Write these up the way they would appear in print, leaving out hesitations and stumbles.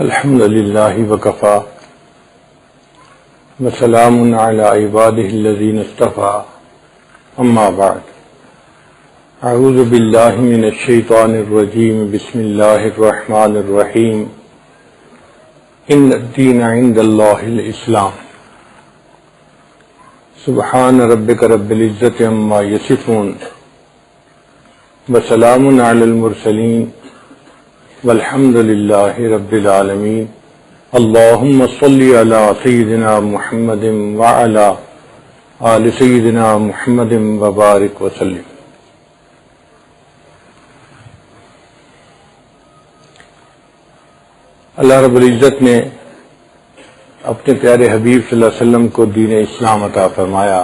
الحمد للہ وکفا وسلام علی عبادہ الذین اصطفى اما بعد اعوذ باللہ من الشیطان الرجیم بسم اللہ الرحمن الرحیم ان الدین عند اللہ الاسلام سبحان ربک رب العزت عما یصفون وسلام علی المرسلین والحمد للہ رب العالمین اللہم صلی علی سیدنا محمد وعلی آل سیدنا محمد وبارک وسلم۔ اللہ رب العزت نے اپنے پیارے حبیب صلی اللہ علیہ وسلم کو دین اسلام عطا فرمایا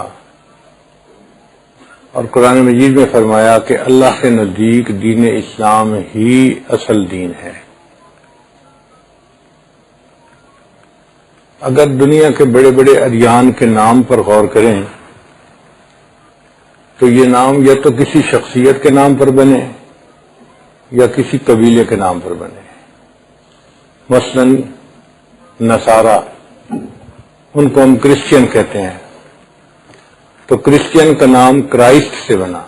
اور قرآن مجید میں فرمایا کہ اللہ کے نزدیک دین اسلام ہی اصل دین ہے۔ اگر دنیا کے بڑے بڑے ادیان کے نام پر غور کریں تو یہ نام یا تو کسی شخصیت کے نام پر بنے یا کسی قبیلے کے نام پر بنے۔ مثلا نصارہ، ان کو ہم کرسچین کہتے ہیں، تو کرسچین کا نام کرائسٹ سے بنا،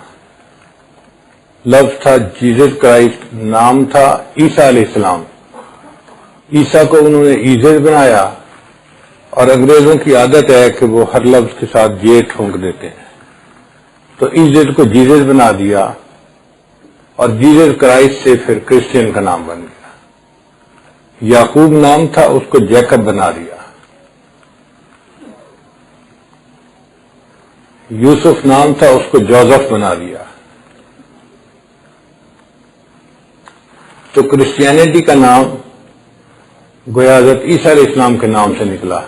لفظ تھا جیزس کرائسٹ، نام تھا عیسیٰ علیہ السلام، عیسیٰ کو انہوں نے ایزر بنایا، اور انگریزوں کی عادت ہے کہ وہ ہر لفظ کے ساتھ جے ٹھونک دیتے ہیں، تو ایزر کو جیزس بنا دیا اور جیزس کرائسٹ سے پھر کرسچین کا نام بن گیا۔ یعقوب نام تھا، اس کو جیکب بنا دیا۔ یوسف نام تھا، اس کو جوزف بنا دیا۔ تو کرسچینٹی کا نام گویا حضرت عیسیٰ علیہ السلام کے نام سے نکلا۔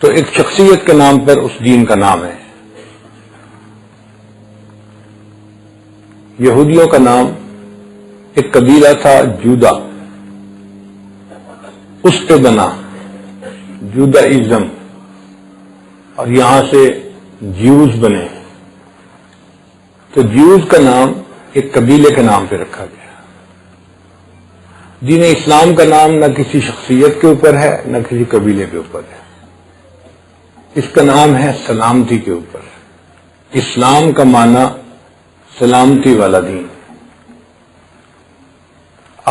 تو ایک شخصیت کے نام پر اس دین کا نام ہے۔ یہودیوں کا نام ایک قبیلہ تھا جودا، اس پہ بنا جودائزم، اور یہاں سے جیوز بنے، تو جیوز کا نام ایک قبیلے کے نام پہ رکھا گیا۔ دین اسلام کا نام نہ کسی شخصیت کے اوپر ہے نہ کسی قبیلے کے اوپر ہے، اس کا نام ہے سلامتی کے اوپر۔ اسلام کا معنی سلامتی والا دین۔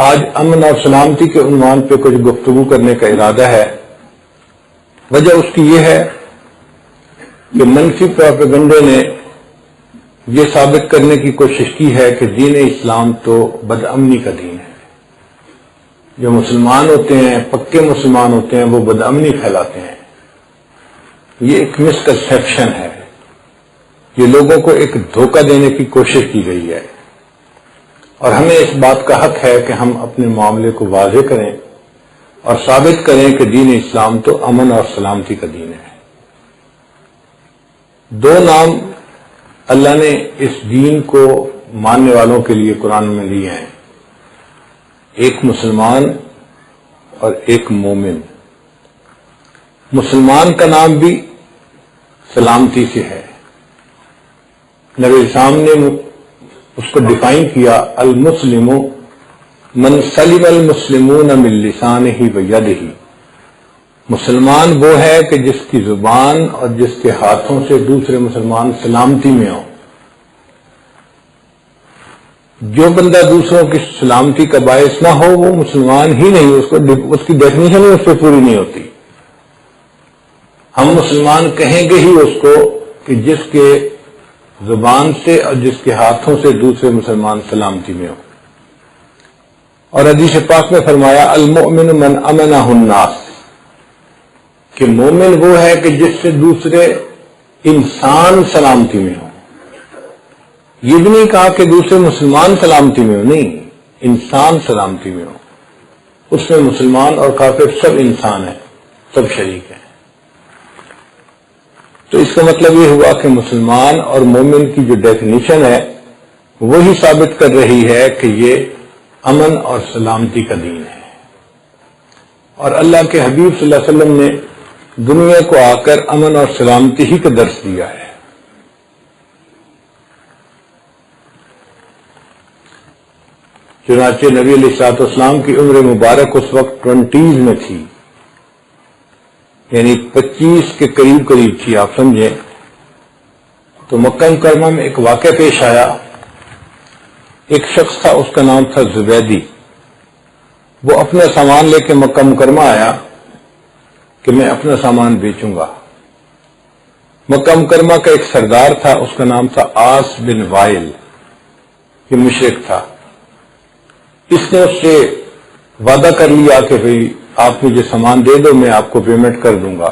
آج امن اور سلامتی کے عنوان پہ کچھ گفتگو کرنے کا ارادہ ہے۔ وجہ اس کی یہ ہے کہ منفی پروپیگنڈے نے یہ ثابت کرنے کی کوشش کی ہے کہ دین اسلام تو بدامنی کا دین ہے، جو مسلمان ہوتے ہیں، پکے مسلمان ہوتے ہیں، وہ بدامنی پھیلاتے ہیں۔ یہ ایک مسکنسیپشن ہے، یہ لوگوں کو ایک دھوکہ دینے کی کوشش کی گئی ہے، اور ہمیں اس بات کا حق ہے کہ ہم اپنے معاملے کو واضح کریں اور ثابت کریں کہ دین اسلام تو امن اور سلامتی کا دین ہے۔ دو نام اللہ نے اس دین کو ماننے والوں کے لیے قرآن میں لیے ہیں، ایک مسلمان اور ایک مومن۔ مسلمان کا نام بھی سلامتی سے ہے۔ نبی اسلام نے اس کو ڈیفائن کیا، المسلم من سلم المسلمون من لسانہ ویدہ۔ مسلمان وہ ہے کہ جس کی زبان اور جس کے ہاتھوں سے دوسرے مسلمان سلامتی میں ہوں۔ جو بندہ دوسروں کی سلامتی کا باعث نہ ہو وہ مسلمان ہی نہیں، اس کی ڈیفینیشن ہی اس پہ پوری نہیں ہوتی۔ ہم مسلمان کہیں گے ہی اس کو کہ جس کے زبان سے اور جس کے ہاتھوں سے دوسرے مسلمان سلامتی میں ہوں۔ اور حدیث پاک میں فرمایا المؤمن من امنہ الناس، کہ مومن وہ ہے کہ جس سے دوسرے انسان سلامتی میں ہوں۔ یہ بھی نہیں کہا کہ دوسرے مسلمان سلامتی میں ہوں، نہیں، انسان سلامتی میں ہوں۔ اس میں مسلمان اور کافر سب انسان ہیں، سب شریک ہیں۔ تو اس کا مطلب یہ ہوا کہ مسلمان اور مومن کی جو ڈیفینیشن ہے وہی ثابت کر رہی ہے کہ یہ امن اور سلامتی کا دین ہے۔ اور اللہ کے حبیب صلی اللہ علیہ وسلم نے دنیا کو آ کر امن اور سلامتی ہی کا درس دیا ہے۔ چنانچہ نبی علیہ الصلوۃ والسلام کی عمر مبارک اس وقت 20s میں تھی، یعنی 25 کے قریب تھی، آپ سمجھیں۔ تو مکہ مکرمہ میں ایک واقعہ پیش آیا، ایک شخص تھا، اس کا نام تھا زبیدی۔ وہ اپنا سامان لے کے مکہ مکرمہ آیا کہ میں اپنا سامان بیچوں گا۔ مکہ مکرمہ کا ایک سردار تھا، اس کا نام تھا عاص بن وائل، یہ مشرک تھا۔ اس نے اس سے وعدہ کر لیا کہ بھئی آپ مجھے سامان دے دو، میں آپ کو پیمنٹ کر دوں گا۔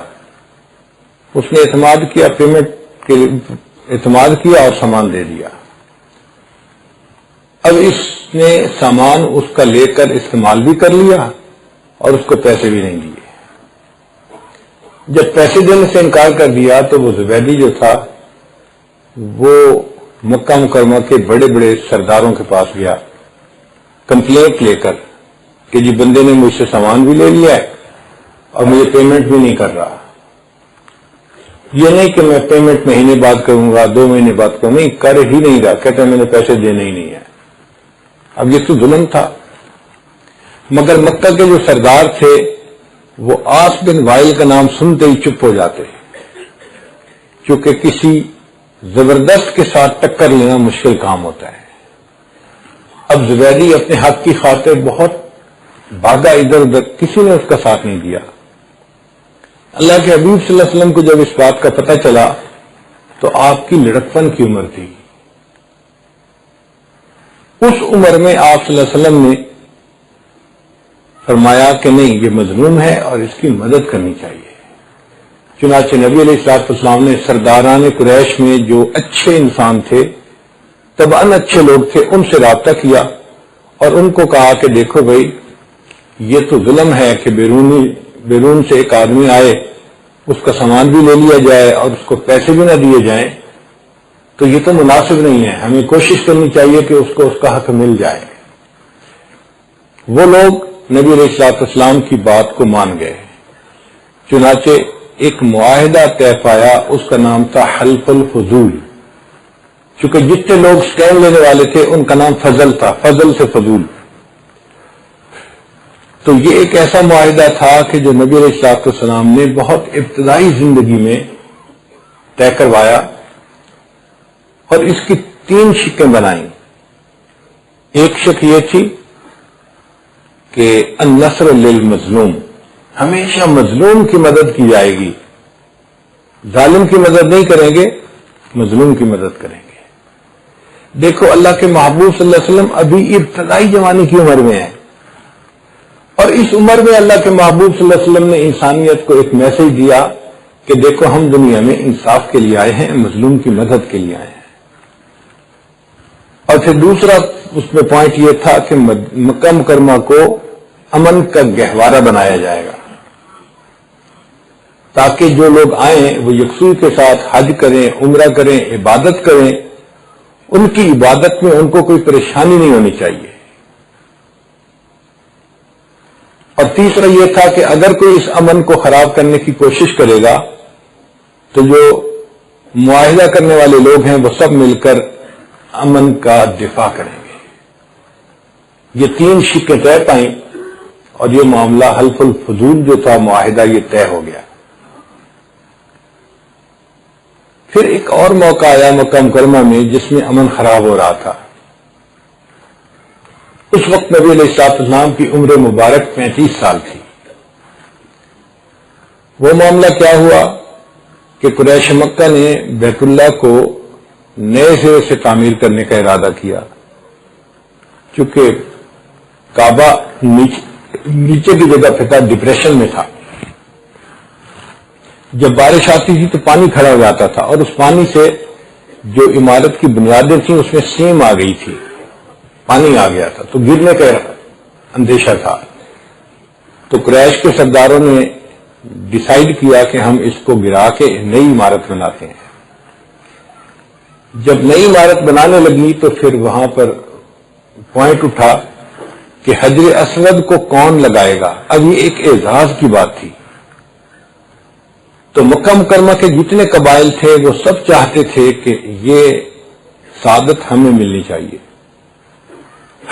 اس نے اعتماد کیا اور سامان دے دیا۔ اب اس نے سامان اس کا لے کر استعمال بھی کر لیا اور اس کو پیسے بھی نہیں دیے۔ جب پیسے دینے سے انکار کر دیا تو وہ زبیدی جو تھا وہ مکہ مکرمہ کے بڑے بڑے سرداروں کے پاس گیا کمپلینٹ لے کر کہ جی بندے نے مجھ سے سامان بھی لے لیا ہے اور مجھے پیمنٹ بھی نہیں کر رہا۔ یہ نہیں کہ میں پیمنٹ مہینے بعد کروں گا، 2 مہینے بعد کروں، نہیں، کر ہی نہیں رہا، کہتا میں نے پیسے دینے ہی نہیں ہے۔ اب یہ تو ظلم تھا، مگر مکہ کے جو سردار تھے وہ عاص بن وائل کا نام سنتے ہی چپ ہو جاتے، کیونکہ کسی زبردست کے ساتھ ٹکر لینا مشکل کام ہوتا ہے۔ اب زبیدی اپنے حق کی خاطر بہت بھاگا ادھر ادھر، کسی نے اس کا ساتھ نہیں دیا۔ اللہ کے حبیب صلی اللہ علیہ وسلم کو جب اس بات کا پتہ چلا تو آپ کی لڑکپن کی عمر تھی۔ اس عمر میں آپ صلی اللہ علیہ وسلم نے فرمایا کہ نہیں، یہ مظلوم ہے اور اس کی مدد کرنی چاہیے۔ چنانچہ نبی علیہ الصلوۃ والسلام نے سرداران قریش میں جو اچھے انسان تھے، طبعاً اچھے لوگ تھے، ان سے رابطہ کیا اور ان کو کہا کہ دیکھو بھائی، یہ تو ظلم ہے کہ بیرون سے ایک آدمی آئے، اس کا سامان بھی لے لیا جائے اور اس کو پیسے بھی نہ دیے جائیں، تو یہ تو مناسب نہیں ہے۔ ہمیں کوشش کرنی چاہیے کہ اس کو اس کا حق مل جائے۔ وہ لوگ نبی علیہ الصلوۃ والسلام کی بات کو مان گئے، چنانچہ ایک معاہدہ طے پایا، اس کا نام تھا حلف الفضول۔ چونکہ جتنے لوگ سٹینڈ لینے والے تھے ان کا نام فضل تھا، فضل سے فضول۔ تو یہ ایک ایسا معاہدہ تھا کہ جو نبی علیہ الصلوۃ والسلام نے بہت ابتدائی زندگی میں طے کروایا، اور اس کی 3 شقیں بنائیں۔ ایک شق یہ تھی کہ النصر للمظلوم، ہمیشہ مظلوم کی مدد کی جائے گی، ظالم کی مدد نہیں کریں گے، مظلوم کی مدد کریں گے۔ دیکھو اللہ کے محبوب صلی اللہ علیہ وسلم ابھی ابتدائی جوانی کی عمر میں ہیں، اور اس عمر میں اللہ کے محبوب صلی اللہ علیہ وسلم نے انسانیت کو ایک میسج دیا کہ دیکھو ہم دنیا میں انصاف کے لیے آئے ہیں، مظلوم کی مدد کے لیے آئے ہیں۔ اور پھر دوسرا اس میں پوائنٹ یہ تھا کہ مکہ مکرمہ کو امن کا گہوارہ بنایا جائے گا، تاکہ جو لوگ آئیں وہ یکسوئی کے ساتھ حج کریں، عمرہ کریں، عبادت کریں، ان کی عبادت میں ان کو کوئی پریشانی نہیں ہونی چاہیے۔ اور تیسرا یہ تھا کہ اگر کوئی اس امن کو خراب کرنے کی کوشش کرے گا تو جو معاہدہ کرنے والے لوگ ہیں وہ سب مل کر امن کا دفاع کریں گے۔ یہ 3 شقیں طے پائیں اور یہ معاملہ حلف الفضول جو تھا معاہدہ، یہ طے ہو گیا۔ پھر ایک اور موقع آیا مکہ مکرمہ میں جس میں امن خراب ہو رہا تھا۔ اس وقت نبی علیہ الصلوۃ والسلام کی عمر مبارک 35 سال تھی۔ وہ معاملہ کیا ہوا کہ قریش مکہ نے بیت اللہ کو نئے سرے سے تعمیر کرنے کا ارادہ کیا، چونکہ کعبہ نیچے کی جگہ پہ تھا، ڈپریشن میں تھا۔ جب بارش آتی تھی تو پانی کھڑا ہو جاتا تھا، اور اس پانی سے جو عمارت کی بنیادیں تھیں اس میں سیم آ گئی تھی، پانی آ گیا تھا، تو گرنے کا اندیشہ تھا۔ تو قریش کے سرداروں نے ڈیسائیڈ کیا کہ ہم اس کو گرا کے نئی عمارت بناتے ہیں۔ جب نئی عمارت بنانے لگی تو پھر وہاں پر پوائنٹ اٹھا کہ حجر اسود کو کون لگائے گا۔ اب یہ ایک اعزاز کی بات تھی، تو مکہ مکرمہ کے جتنے قبائل تھے وہ سب چاہتے تھے کہ یہ سعادت ہمیں ملنی چاہیے۔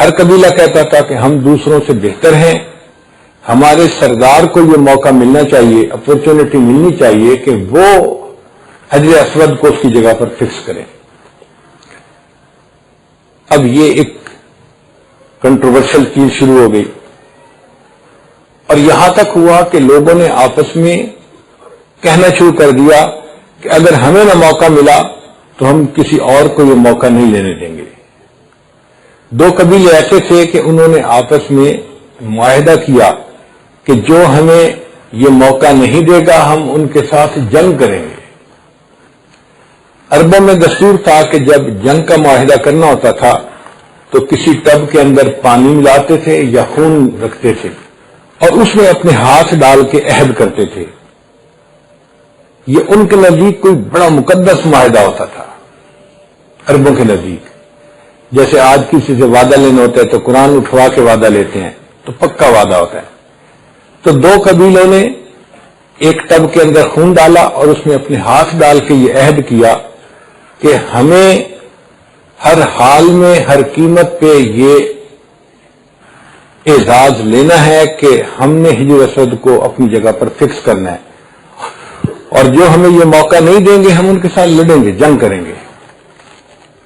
ہر قبیلہ کہتا تھا کہ ہم دوسروں سے بہتر ہیں، ہمارے سردار کو یہ موقع ملنا چاہیے، اپرچونٹی ملنی چاہیے کہ وہ حجر اسود کو اس کی جگہ پر فکس کریں۔ اب یہ ایک کنٹروورشل چیز شروع ہو گئی، اور یہاں تک ہوا کہ لوگوں نے آپس میں کہنا شروع کر دیا کہ اگر ہمیں نہ موقع ملا تو ہم کسی اور کو یہ موقع نہیں لینے دیں گے۔ دو قبیلے ایسے تھے کہ انہوں نے آپس میں معاہدہ کیا کہ جو ہمیں یہ موقع نہیں دے گا ہم ان کے ساتھ جنگ کریں گے۔ عربوں میں دستور تھا کہ جب جنگ کا معاہدہ کرنا ہوتا تھا تو کسی ٹب کے اندر پانی ملاتے تھے یا خون رکھتے تھے اور اس میں اپنے ہاتھ ڈال کے عہد کرتے تھے۔ یہ ان کے نزدیک کوئی بڑا مقدس معاہدہ ہوتا تھا عربوں کے نزدیک۔ جیسے آج کسی سے وعدہ لینا ہوتا ہے تو قرآن اٹھوا کے وعدہ لیتے ہیں تو پکا وعدہ ہوتا ہے۔ تو دو قبیلوں نے ایک ٹب کے اندر خون ڈالا اور اس میں اپنے ہاتھ ڈال کے یہ عہد کیا کہ ہمیں ہر حال میں ہر قیمت پہ یہ اعزاز لینا ہے کہ ہم نے حجر اسود کو اپنی جگہ پر فکس کرنا ہے، اور جو ہمیں یہ موقع نہیں دیں گے ہم ان کے ساتھ لڑیں گے، جنگ کریں گے۔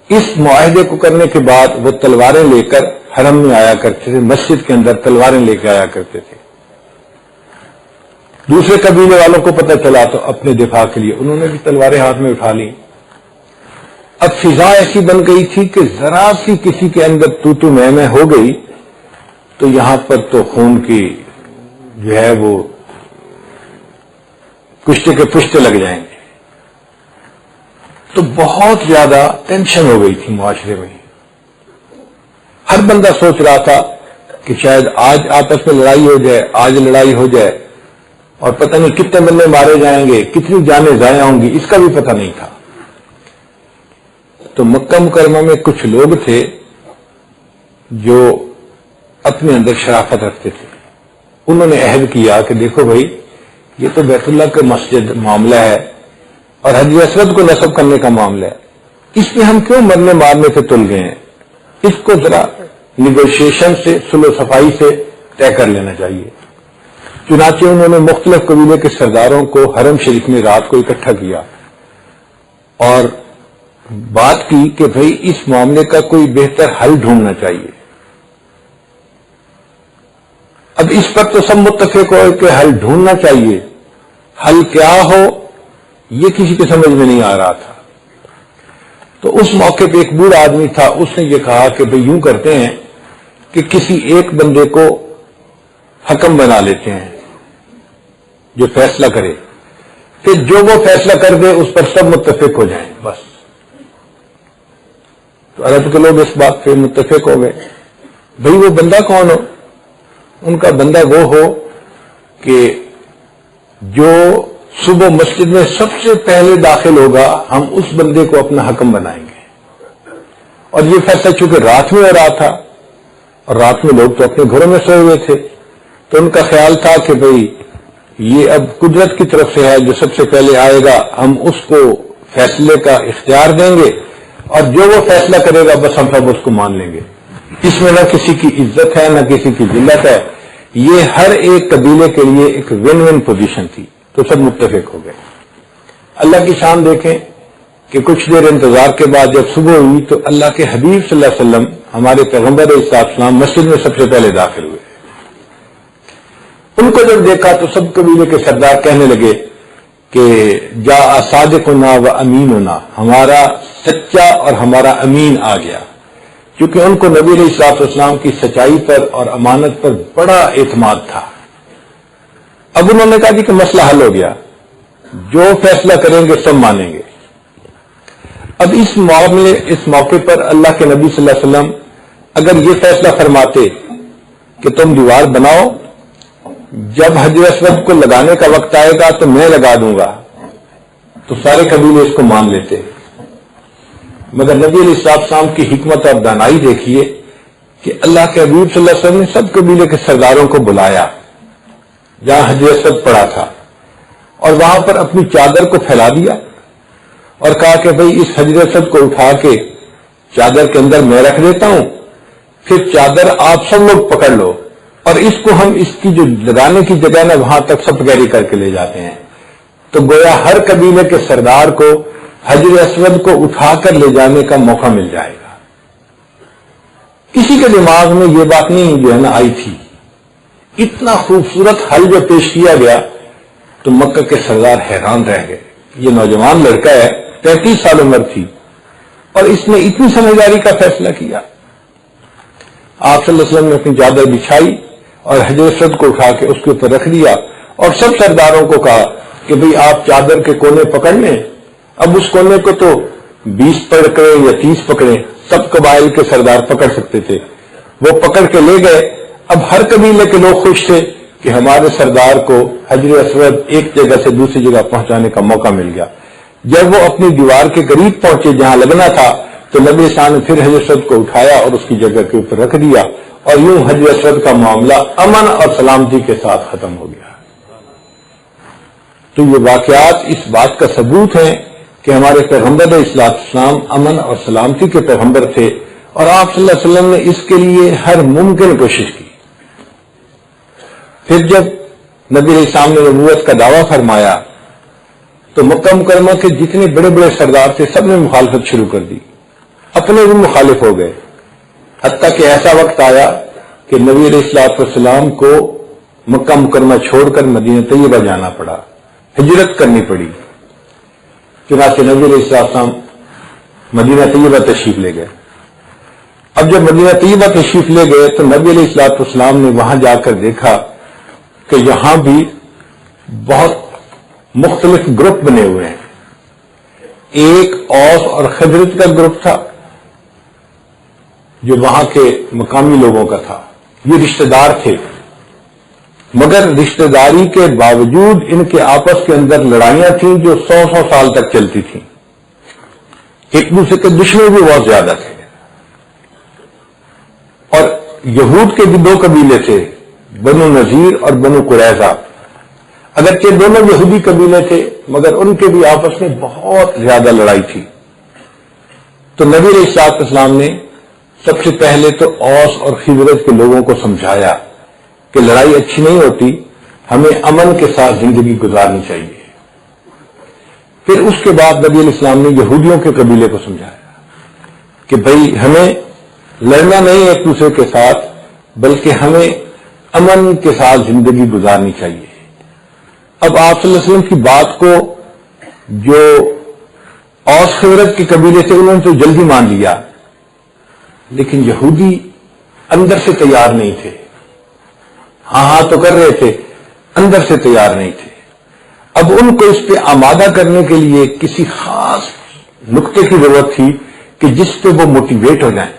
اس معاہدے کو کرنے کے بعد وہ تلواریں لے کر حرم میں آیا کرتے تھے، مسجد کے اندر تلواریں لے کے آیا کرتے تھے۔ دوسرے قبیلے والوں کو پتہ چلا تو اپنے دفاع کے لیے انہوں نے بھی تلواریں ہاتھ میں اٹھا لی۔ اب فضا ایسی بن گئی تھی کہ ذرا سی کسی کے اندر تو میں ہو گئی تو یہاں پر تو خون کی جو ہے وہ کشتے کے پشتے لگ جائیں گے۔ تو بہت زیادہ ٹینشن ہو گئی تھی معاشرے میں۔ ہر بندہ سوچ رہا تھا کہ شاید آج آپس میں لڑائی ہو جائے، آج لڑائی ہو جائے اور پتہ نہیں کتنے بندے مارے جائیں گے، کتنی جانیں ضائع ہوں گی، اس کا بھی پتہ نہیں تھا۔ تو مکہ مکرمہ میں کچھ لوگ تھے جو اپنے اندر شرافت رکھتے تھے۔ انہوں نے عہد کیا کہ دیکھو بھائی یہ تو بیت اللہ کا مسجد معاملہ ہے اور حجر اسود کو نصب کرنے کا معاملہ ہے، اس میں ہم کیوں مرنے مارنے سے تل گئے ہیں؟ اس کو ذرا نیگوشیشن سے، صلح و صفائی سے طے کر لینا چاہیے۔ چنانچہ انہوں نے مختلف قبیلے کے سرداروں کو حرم شریف میں رات کو اکٹھا کیا اور بات کی کہ بھئی اس معاملے کا کوئی بہتر حل ڈھونڈنا چاہیے۔ اب اس پر تو سب متفق ہو کہ حل ڈھونڈنا چاہیے، حل کیا ہو یہ کسی کے سمجھ میں نہیں آ رہا تھا۔ تو اس موقع پہ ایک بوڑھا آدمی تھا، اس نے یہ کہا کہ بھئی یوں کرتے ہیں کہ کسی ایک بندے کو حکم بنا لیتے ہیں جو فیصلہ کرے، کہ جو وہ فیصلہ کر دے اس پر سب متفق ہو جائیں بس۔ تو عرب کے لوگ اس بات پہ متفق ہو گئے۔ بھئی وہ بندہ کون ہو؟ ان کا بندہ وہ ہو کہ جو صبح مسجد میں سب سے پہلے داخل ہوگا ہم اس بندے کو اپنا حکم بنائیں گے۔ اور یہ فیصلہ چونکہ رات میں ہو رہا تھا اور رات میں لوگ تو اپنے گھروں میں سوئے ہوئے تھے، تو ان کا خیال تھا کہ بھئی یہ اب قدرت کی طرف سے ہے، جو سب سے پہلے آئے گا ہم اس کو فیصلے کا اختیار دیں گے اور جو وہ فیصلہ کرے گا بس ہم سب اس کو مان لیں گے۔ اس میں نہ کسی کی عزت ہے نہ کسی کی ذلت ہے، یہ ہر ایک قبیلے کے لیے ایک ون ون پوزیشن تھی۔ تو سب متفق ہو گئے۔ اللہ کی شان دیکھیں کہ کچھ دیر انتظار کے بعد جب صبح ہوئی تو اللہ کے حبیب صلی اللہ علیہ وسلم ہمارے پیغمبر علیہ السلام مسجد میں سب سے پہلے داخل ہوئے۔ ان کو جب دیکھا تو سب قبیلے کے سردار کہنے لگے کہ جا صادقنا و امیننا، ہمارا سچا اور ہمارا امین آ گیا، کیونکہ ان کو نبی علیہ السلام کی سچائی پر اور امانت پر بڑا اعتماد تھا۔ اب انہوں نے کہا کہ مسئلہ حل ہو گیا، جو فیصلہ کریں گے سب مانیں گے۔ اب اس موقع پر اللہ کے نبی صلی اللہ علیہ وسلم اگر یہ فیصلہ فرماتے کہ تم دیوار بناؤ، جب حجر اسود کو لگانے کا وقت آئے گا تو میں لگا دوں گا، تو سارے قبیلے اس کو مان لیتے۔ مگر نبی علیہ السلام کی حکمت اور دانائی دیکھیے کہ اللہ کے حبیب صلی اللہ علیہ وسلم نے سب قبیلے کے سرداروں کو بلایا جہاں حجر اسود پڑا تھا، اور وہاں پر اپنی چادر کو پھیلا دیا اور کہا کہ بھئی اس حجر اسود کو اٹھا کے چادر کے اندر میں رکھ دیتا ہوں، پھر چادر آپ سب لوگ پکڑ لو، اور اس کو ہم اس کی جو لگانے کی جگہ نا وہاں تک سب کیری کر کے لے جاتے ہیں۔ تو گویا ہر قبیلے کے سردار کو حجر اسود کو اٹھا کر لے جانے کا موقع مل جائے گا۔ کسی کے دماغ میں یہ بات نہیں جو ہے نا آئی تھی۔ اتنا خوبصورت حل جو پیش کیا گیا تو مکہ کے سردار حیران رہ گئے۔ یہ نوجوان لڑکا ہے، 33 سال عمر تھی، اور اس نے اتنی سمجھداری کا فیصلہ کیا۔ آپ صلی اللہ علیہ وسلم نے اپنی چادر بچھائی اور حجر اسود کو اٹھا کے اس کے اوپر رکھ دیا، اور سب سرداروں کو کہا کہ بھئی آپ چادر کے کونے پکڑ لیں۔ اب اس کونے کو تو 20 پکڑے یا 30 پکڑے، سب قبائل کے سردار پکڑ سکتے تھے، وہ پکڑ کے لے گئے۔ اب ہر قبیلے کے لوگ خوش تھے کہ ہمارے سردار کو حجر اسود ایک جگہ سے دوسری جگہ پہنچانے کا موقع مل گیا۔ جب وہ اپنی دیوار کے قریب پہنچے جہاں لگنا تھا تو نبی اسلام نے پھر حجر اسود کو اٹھایا اور اس کی جگہ کے اوپر رکھ دیا، اور یوں حجر اسود کا معاملہ امن اور سلامتی کے ساتھ ختم ہو گیا۔ تو یہ واقعات اس بات کا ثبوت ہیں کہ ہمارے پیغمبر علیہ السلام امن اور سلامتی کے پیغمبر تھے، اور آپ صلی اللہ علیہ وسلم نے اس کے لیے ہر ممکن کوشش کی۔ پھر جب نبی علیہ السلام نے نبوت کا دعویٰ فرمایا تو مکہ مکرمہ کے جتنے بڑے بڑے سردار تھے سب نے مخالفت شروع کر دی، اپنے بھی مخالف ہو گئے، حتیٰ کہ ایسا وقت آیا کہ نبی علیہ السلام کو مکہ مکرمہ چھوڑ کر مدینہ طیبہ جانا پڑا، ہجرت کرنی پڑی۔ چنانچہ نبی علیہ السلام مدینہ طیبہ تشریف لے گئے۔ اب جب مدینہ طیبہ تشریف لے گئے تو نبی علیہ السلام نے وہاں جا کر دیکھا کہ یہاں بھی بہت مختلف گروپ بنے ہوئے ہیں۔ ایک اوس اور خزرج کا گروپ تھا جو وہاں کے مقامی لوگوں کا تھا، یہ رشتہ دار تھے، مگر رشتہ داری کے باوجود ان کے آپس کے اندر لڑائیاں تھیں جو 100 سال تک چلتی تھیں، ایک دوسرے کے دشمن بھی بہت زیادہ تھے۔ اور یہود کے بھی 2 قبیلے تھے، بنو نذیر اور بنو قریظہ، اگرچہ دونوں یہودی قبیلے تھے مگر ان کے بھی آپس میں بہت زیادہ لڑائی تھی۔ تو نبی علیہ السلام نے سب سے پہلے تو اوس اور خزرج کے لوگوں کو سمجھایا کہ لڑائی اچھی نہیں ہوتی، ہمیں امن کے ساتھ زندگی گزارنی چاہیے۔ پھر اس کے بعد نبی علیہ السلام نے یہودیوں کے قبیلے کو سمجھایا کہ بھئی ہمیں لڑنا نہیں ایک دوسرے کے ساتھ، بلکہ ہمیں امن کے ساتھ زندگی گزارنی چاہیے۔ اب آپ صلی اللہ علیہ وسلم کی بات کو جو اوس خزرج کے قبیلے سے انہوں نے تو جلدی مان لیا، لیکن یہودی اندر سے تیار نہیں تھے، ہاں تو کر رہے تھے، اندر سے تیار نہیں تھے۔ اب ان کو اس پہ آمادہ کرنے کے لیے کسی خاص نقطے کی ضرورت تھی کہ جس پہ وہ موٹیویٹ ہو جائیں۔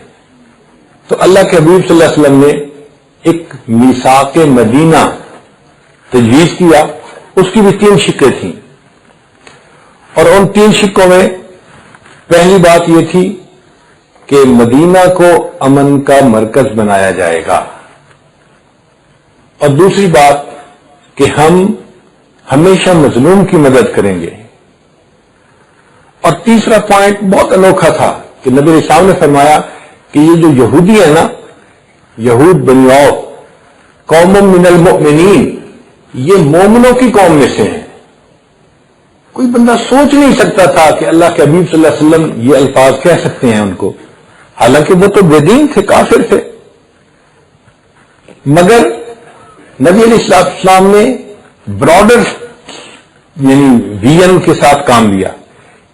تو اللہ کے حبیب صلی اللہ علیہ وسلم نے ایک میثاق مدینہ تجویز کیا، اس کی بھی 3 شقیں تھیں، اور ان 3 شقوں میں پہلی بات یہ تھی کہ مدینہ کو امن کا مرکز بنایا جائے گا، اور دوسری بات کہ ہم ہمیشہ مظلوم کی مدد کریں گے، اور تیسرا پوائنٹ بہت انوکھا تھا کہ نبی علیہ السلام نے فرمایا کہ یہ جو یہودی ہے نا، یہود بنی اوس، قوم من المؤمنین، یہ مومنوں کی قوم میں سے ہیں۔ کوئی بندہ سوچ نہیں سکتا تھا کہ اللہ کے حبیب صلی اللہ علیہ وسلم یہ الفاظ کہہ سکتے ہیں ان کو، حالانکہ وہ تو بے دین تھے، کافر تھے، مگر نبی علیہ السلام نے براڈر یعنی ویژن کے ساتھ کام لیا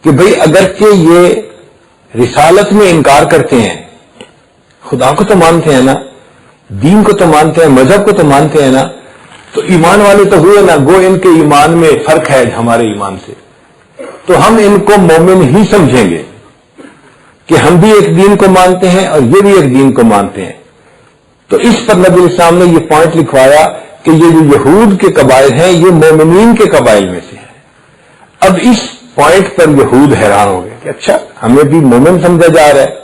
کہ بھئی اگرچہ یہ رسالت میں انکار کرتے ہیں، خدا کو تو مانتے ہیں نا، دین کو تو مانتے ہیں، مذہب کو تو مانتے ہیں نا، تو ایمان والے تو ہوئے نا، گو ان کے ایمان میں فرق ہے ہمارے ایمان سے، تو ہم ان کو مومن ہی سمجھیں گے کہ ہم بھی ایک دین کو مانتے ہیں اور یہ بھی ایک دین کو مانتے ہیں۔ تو اس پر نبی السلام نے یہ پوائنٹ لکھوایا کہ یہ جو یہود کے قبائل ہیں یہ مومنین کے قبائل میں سے ہیں۔ اب اس پوائنٹ پر یہود حیران ہو گئے کہ اچھا ہمیں بھی مومن سمجھا جا رہا ہے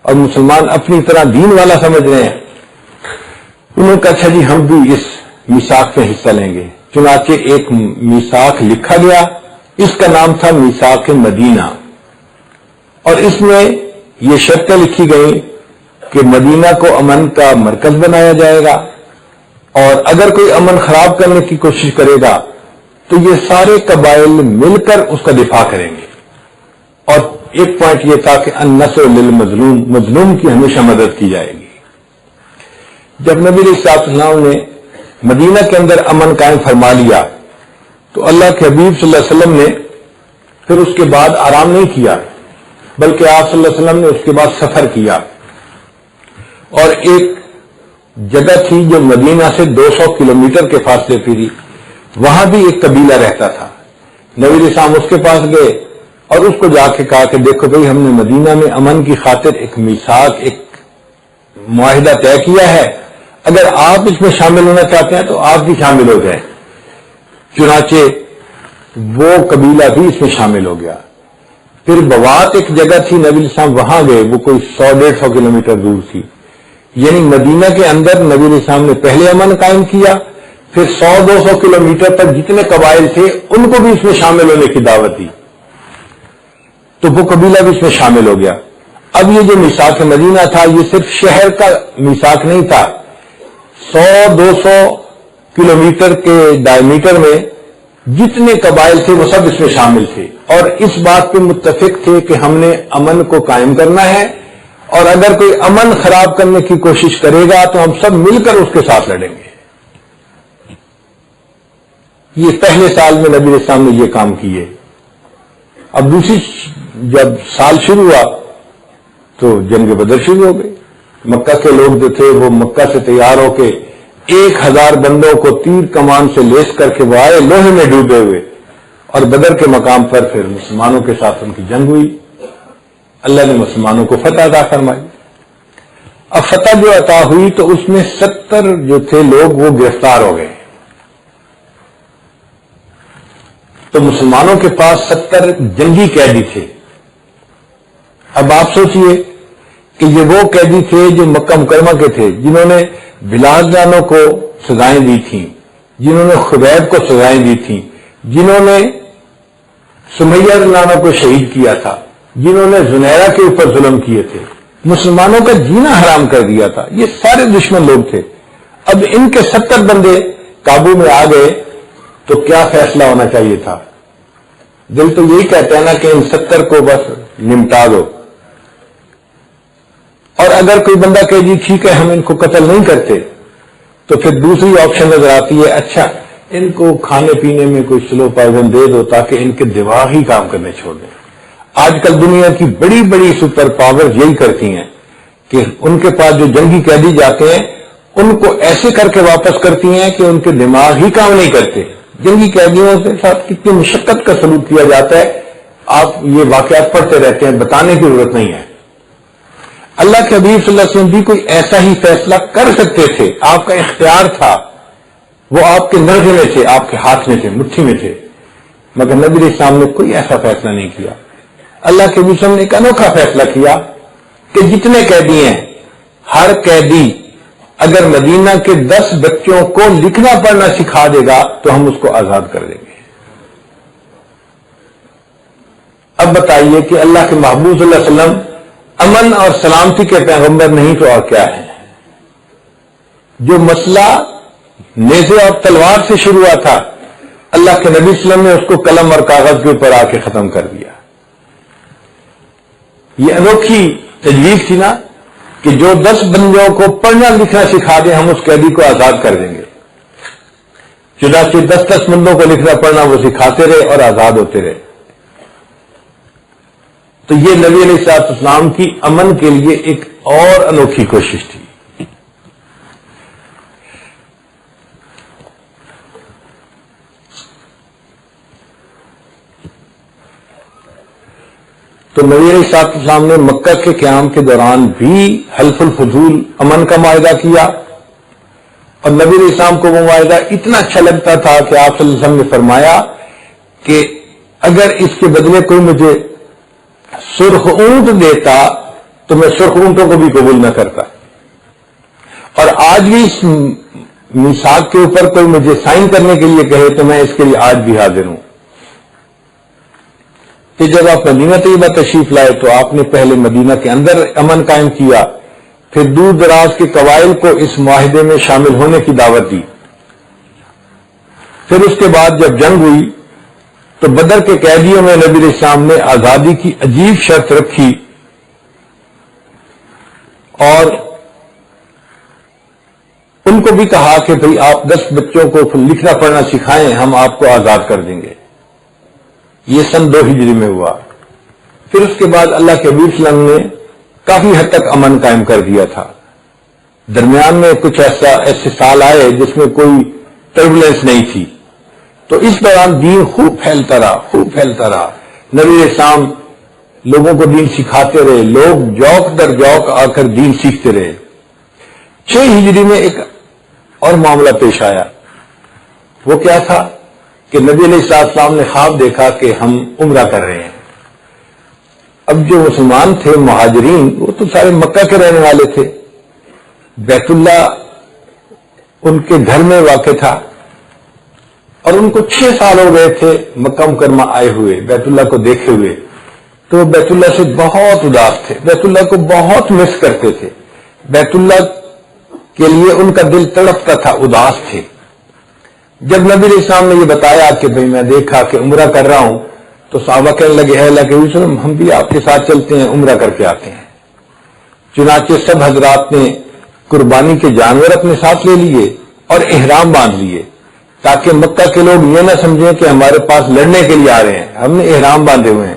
اور مسلمان اپنی طرح دین والا سمجھ رہے ہیں۔ انہوں نے کہا اچھا جی ہم بھی اس میثاق میں حصہ لیں گے۔ چنانچہ ایک میثاق لکھا گیا، اس کا نام تھا میثاق مدینہ، اور اس میں یہ شرطیں لکھی گئیں کہ مدینہ کو امن کا مرکز بنایا جائے گا، اور اگر کوئی امن خراب کرنے کی کوشش کرے گا تو یہ سارے قبائل مل کر اس کا دفاع کریں گے۔ اور ایک پوائنٹ یہ تھا کہ النصر للمظلوم، مظلوم کی ہمیشہ مدد کی جائے گی۔ جب نبی علیہ الصلوۃ والسلام نے مدینہ کے اندر امن قائم فرما لیا تو اللہ کے حبیب صلی اللہ علیہ وسلم نے پھر اس کے بعد آرام نہیں کیا، بلکہ آپ صلی اللہ علیہ وسلم نے اس کے بعد سفر کیا، اور ایک جگہ تھی جو مدینہ سے 200 کلومیٹر کے فاصلے پہ تھی، وہاں بھی ایک قبیلہ رہتا تھا۔ نبی علیہ السلام اس کے پاس گئے اور اس کو جا کے کہا کہ دیکھو بھئی، ہم نے مدینہ میں امن کی خاطر ایک میثاق، ایک معاہدہ طے کیا ہے، اگر آپ اس میں شامل ہونا چاہتے ہیں تو آپ بھی شامل ہو جائیں۔ چنانچہ وہ قبیلہ بھی اس میں شامل ہو گیا۔ پھر بوات ایک جگہ تھی، نبی علیہ السلام وہاں گئے، وہ کوئی 100-150 کلومیٹر دور تھی، یعنی مدینہ کے اندر نبی علیہ السلام نے پہلے امن قائم کیا، پھر 100-200 کلومیٹر تک جتنے قبائل تھے ان کو بھی اس میں شامل ہونے کی دعوت دی، تو وہ قبیلہ بھی اس میں شامل ہو گیا۔ اب یہ جو میثاق مدینہ تھا یہ صرف شہر کا میثاق نہیں تھا، 100-200 کلومیٹر کے ڈائیمیٹر میں جتنے قبائل تھے وہ سب اس میں شامل تھے، اور اس بات پہ متفق تھے کہ ہم نے امن کو قائم کرنا ہے، اور اگر کوئی امن خراب کرنے کی کوشش کرے گا تو ہم سب مل کر اس کے ساتھ لڑیں گے۔ یہ پہلے سال میں نبی علیہ السلام نے یہ کام کیے۔ اب دوسری جب سال شروع ہوا تو جنگ بدر شروع ہو گئی۔ مکہ کے لوگ جو تھے وہ مکہ سے تیار ہو کے 1000 بندوں کو تیر کمان سے لیس کر کے وہ آئے لوہے میں ڈوبے ہوئے، اور بدر کے مقام پر پھر مسلمانوں کے ساتھ ان کی جنگ ہوئی، اللہ نے مسلمانوں کو فتح عطا فرمائی۔ اب فتح جو عطا ہوئی تو اس میں 70 جو تھے لوگ وہ گرفتار ہو گئے، تو مسلمانوں کے پاس 70 جنگی قیدی تھے۔ اب آپ سوچئے کہ یہ وہ قیدی تھے جو مکہ مکرمہ کے تھے، جنہوں نے بلال جانوں کو سزائیں دی تھیں، جنہوں نے خبیب کو سزائیں دی تھیں، جنہوں نے سمیہ رضی کو شہید کیا تھا، جنہوں نے زنیرہ کے اوپر ظلم کیے تھے، مسلمانوں کا جینا حرام کر دیا تھا، یہ سارے دشمن لوگ تھے۔ اب ان کے 70 بندے قابو میں آ گئے تو کیا فیصلہ ہونا چاہیے تھا؟ دل تو یہی کہتا ہے نا کہ ان 70 کو بس نمٹا دو، اور اگر کوئی بندہ کہے جی ٹھیک ہے ہم ان کو قتل نہیں کرتے، تو پھر دوسری آپشن نظر آتی ہے اچھا ان کو کھانے پینے میں کوئی سلو پوائزن دے دو تاکہ ان کے دماغ ہی کام کرنے چھوڑ دیں۔ آج کل دنیا کی بڑی بڑی سپر پاور یہی کرتی ہیں کہ ان کے پاس جو جنگی قیدی جاتے ہیں ان کو ایسے کر کے واپس کرتی ہیں کہ ان کے دماغ ہی کام نہیں کرتے۔ جنگی قیدیوں کے ساتھ کتنی مشقت کا سلوک کیا جاتا ہے، آپ یہ واقعات پڑھتے رہتے ہیں، بتانے کی ضرورت نہیں ہے۔ اللہ کے حبیب صلی اللہ علیہ وسلم بھی کوئی ایسا ہی فیصلہ کر سکتے تھے، آپ کا اختیار تھا، وہ آپ کے نرغے میں تھے، آپ کے ہاتھ میں تھے، مٹھی میں تھے، مگر نبی علیہ السلام نے کوئی ایسا فیصلہ نہیں کیا۔ اللہ کے حبیب صلی اللہ علیہ وسلم نے ایک انوکھا فیصلہ کیا کہ جتنے قیدی ہیں ہر قیدی اگر مدینہ کے 10 بچوں کو لکھنا پڑھنا سکھا دے گا تو ہم اس کو آزاد کر دیں گے۔ اب بتائیے کہ اللہ کے محبوب صلی اللہ علیہ وسلم امن اور سلامتی کے پیغمبر نہیں تو اور کیا ہے؟ جو مسئلہ نیزے اور تلوار سے شروع ہوا تھا، اللہ کے نبی صلی اللہ علیہ وسلم نے اس کو قلم اور کاغذ کے اوپر آ کے ختم کر دیا۔ یہ انوکھی تجویز تھی نا کہ جو 10 بندوں کو پڑھنا لکھنا سکھا دیں ہم اس قیدی کو آزاد کر دیں گے۔ چنانچہ 10 بندوں کو لکھنا پڑھنا وہ سکھاتے رہے اور آزاد ہوتے رہے۔ تو یہ نبی علیہ السلام کی امن کے لیے ایک اور انوکھی کوشش تھی۔ تو نبی علیہ السلام نے مکہ کے قیام کے دوران بھی حلف الفضول امن کا معاہدہ کیا، اور نبی علیہ السلام کو وہ معاہدہ اتنا اچھا لگتا تھا کہ آپ صلی اللہ علیہ وسلم نے فرمایا کہ اگر اس کے بدلے کوئی مجھے سرخ اونٹ دیتا تو میں سرخ اونٹوں کو بھی قبول نہ کرتا، اور آج بھی اس میثاق کے اوپر کوئی مجھے سائن کرنے کے لیے کہے تو میں اس کے لیے آج بھی حاضر ہوں۔ کہ جب آپ مدینہ طیبہ تشریف لائے تو آپ نے پہلے مدینہ کے اندر امن قائم کیا، پھر دور دراز کے قبائل کو اس معاہدے میں شامل ہونے کی دعوت دی. پھر اس کے بعد جب جنگ ہوئی تو بدر کے قیدیوں میں نبی علیہ السلام نے آزادی کی عجیب شرط رکھی اور ان کو بھی کہا کہ بھئی آپ 10 بچوں کو لکھنا پڑھنا سکھائیں، ہم آپ کو آزاد کر دیں گے. یہ سن 2 ہجری میں ہوا. پھر اس کے بعد اللہ کے حبیب صلی اللہ علیہ وسلم نے کافی حد تک امن قائم کر دیا تھا. درمیان میں کچھ ایسے سال آئے جس میں کوئی ٹربولینس نہیں تھی، تو اس دوران دین خوب پھیلتا رہا. نبی علیہ السلام لوگوں کو دین سکھاتے رہے، لوگ جوق در جوق آ کر دین سیکھتے رہے. 6 ہجری میں ایک اور معاملہ پیش آیا. وہ کیا تھا کہ نبی علیہ السلام نے خواب دیکھا کہ ہم عمرہ کر رہے ہیں. اب جو مسلمان تھے مہاجرین وہ تو سارے مکہ کے رہنے والے تھے. بیت اللہ ان کے گھر میں واقع تھا اور ان کو 6 سال ہو گئے تھے مکہ مکرمہ آئے ہوئے، بیت اللہ کو دیکھے ہوئے. تو وہ بیت اللہ سے بہت اداس تھے، بیت اللہ کو بہت مس کرتے تھے، بیت اللہ کے لیے ان کا دل تڑپتا تھا، اداس تھے. جب نبی علیہ السلام نے یہ بتایا کہ بھئی میں دیکھا کہ عمرہ کر رہا ہوں، تو صحابہ کہنے لگے ہے اللہ کے رسول ہم بھی آپ کے ساتھ چلتے ہیں، عمرہ کر کے آتے ہیں. چنانچہ سب حضرات نے قربانی کے جانور اپنے ساتھ لے لیے اور احرام باندھ لیے تاکہ مکہ کے لوگ یہ نہ سمجھیں کہ ہمارے پاس لڑنے کے لیے آ رہے ہیں. ہم نے احرام باندھے ہوئے ہیں.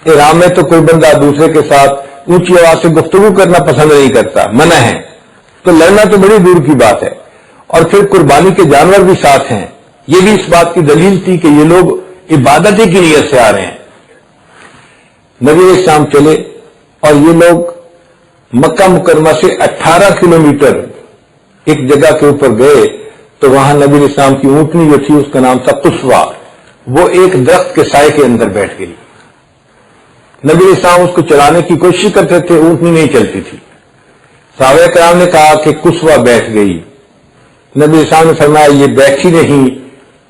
احرام میں تو کوئی بندہ دوسرے کے ساتھ اونچی آواز سے گفتگو کرنا پسند نہیں کرتا، منع ہے، تو لڑنا تو بڑی دور کی بات ہے. اور پھر قربانی کے جانور بھی ساتھ ہیں. یہ بھی اس بات کی دلیل تھی کہ یہ لوگ عبادت کی نیت سے آ رہے ہیں. نبی علیہ السلام چلے اور یہ لوگ مکہ مکرمہ سے 18 کلومیٹر ایک جگہ کے اوپر گئے تو وہاں نبی علیہ السلام کی اونٹنی جو تھی اس کا نام تھا قصوہ، وہ ایک درخت کے سائے کے اندر بیٹھ گئی. نبی علیہ السلام اس کو چلانے کی کوشش کرتے تھے، اونٹنی نہیں چلتی تھی. صحابہ کرام نے کہا کہ قصوہ بیٹھ گئی. نبی علیہ السلام نے فرمایا یہ بیٹھی نہیں،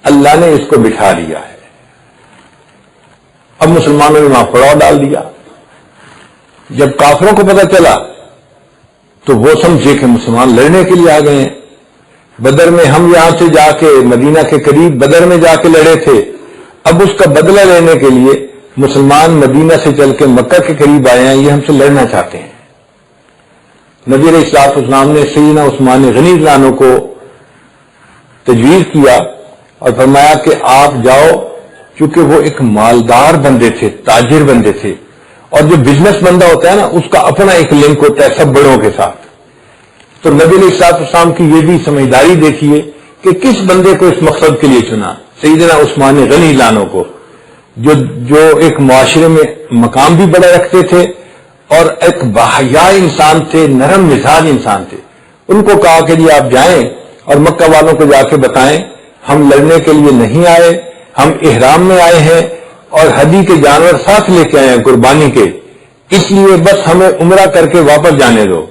اللہ نے اس کو بٹھا لیا ہے. اب مسلمانوں نے وہاں پڑاؤ ڈال دیا. جب کافروں کو پتہ چلا تو وہ سمجھے کہ مسلمان لڑنے کے لیے آ گئے ہیں. بدر میں ہم یہاں سے جا کے مدینہ کے قریب بدر میں جا کے لڑے تھے، اب اس کا بدلہ لینے کے لیے مسلمان مدینہ سے چل کے مکہ کے قریب آئے ہیں، یہ ہم سے لڑنا چاہتے ہیں. نبی علیہ السلام نے سیدنا عثمان غنی رضی اللہ عنہ کو تجویز کیا اور فرمایا کہ آپ جاؤ، چونکہ وہ ایک مالدار بندے تھے، تاجر بندے تھے، اور جو بزنس بندہ ہوتا ہے نا اس کا اپنا ایک لنک ہوتا ہے سب بڑوں کے ساتھ. تو نبی علیہ السلام کی یہ بھی سمجھداری دیکھیے کہ کس بندے کو اس مقصد کے لیے چنا، سیدنا عثمان غنی رضی اللہ عنہ کو، جو ایک معاشرے میں مقام بھی بڑا رکھتے تھے اور ایک باحیا انسان تھے، نرم مزاج انسان تھے. ان کو کہا کہ جی آپ جائیں اور مکہ والوں کو جا کے بتائیں ہم لڑنے کے لیے نہیں آئے، ہم احرام میں آئے ہیں اور ہدی کے جانور ساتھ لے کے آئے ہیں قربانی کے، اس لیے بس ہمیں عمرہ کر کے واپس جانے دو،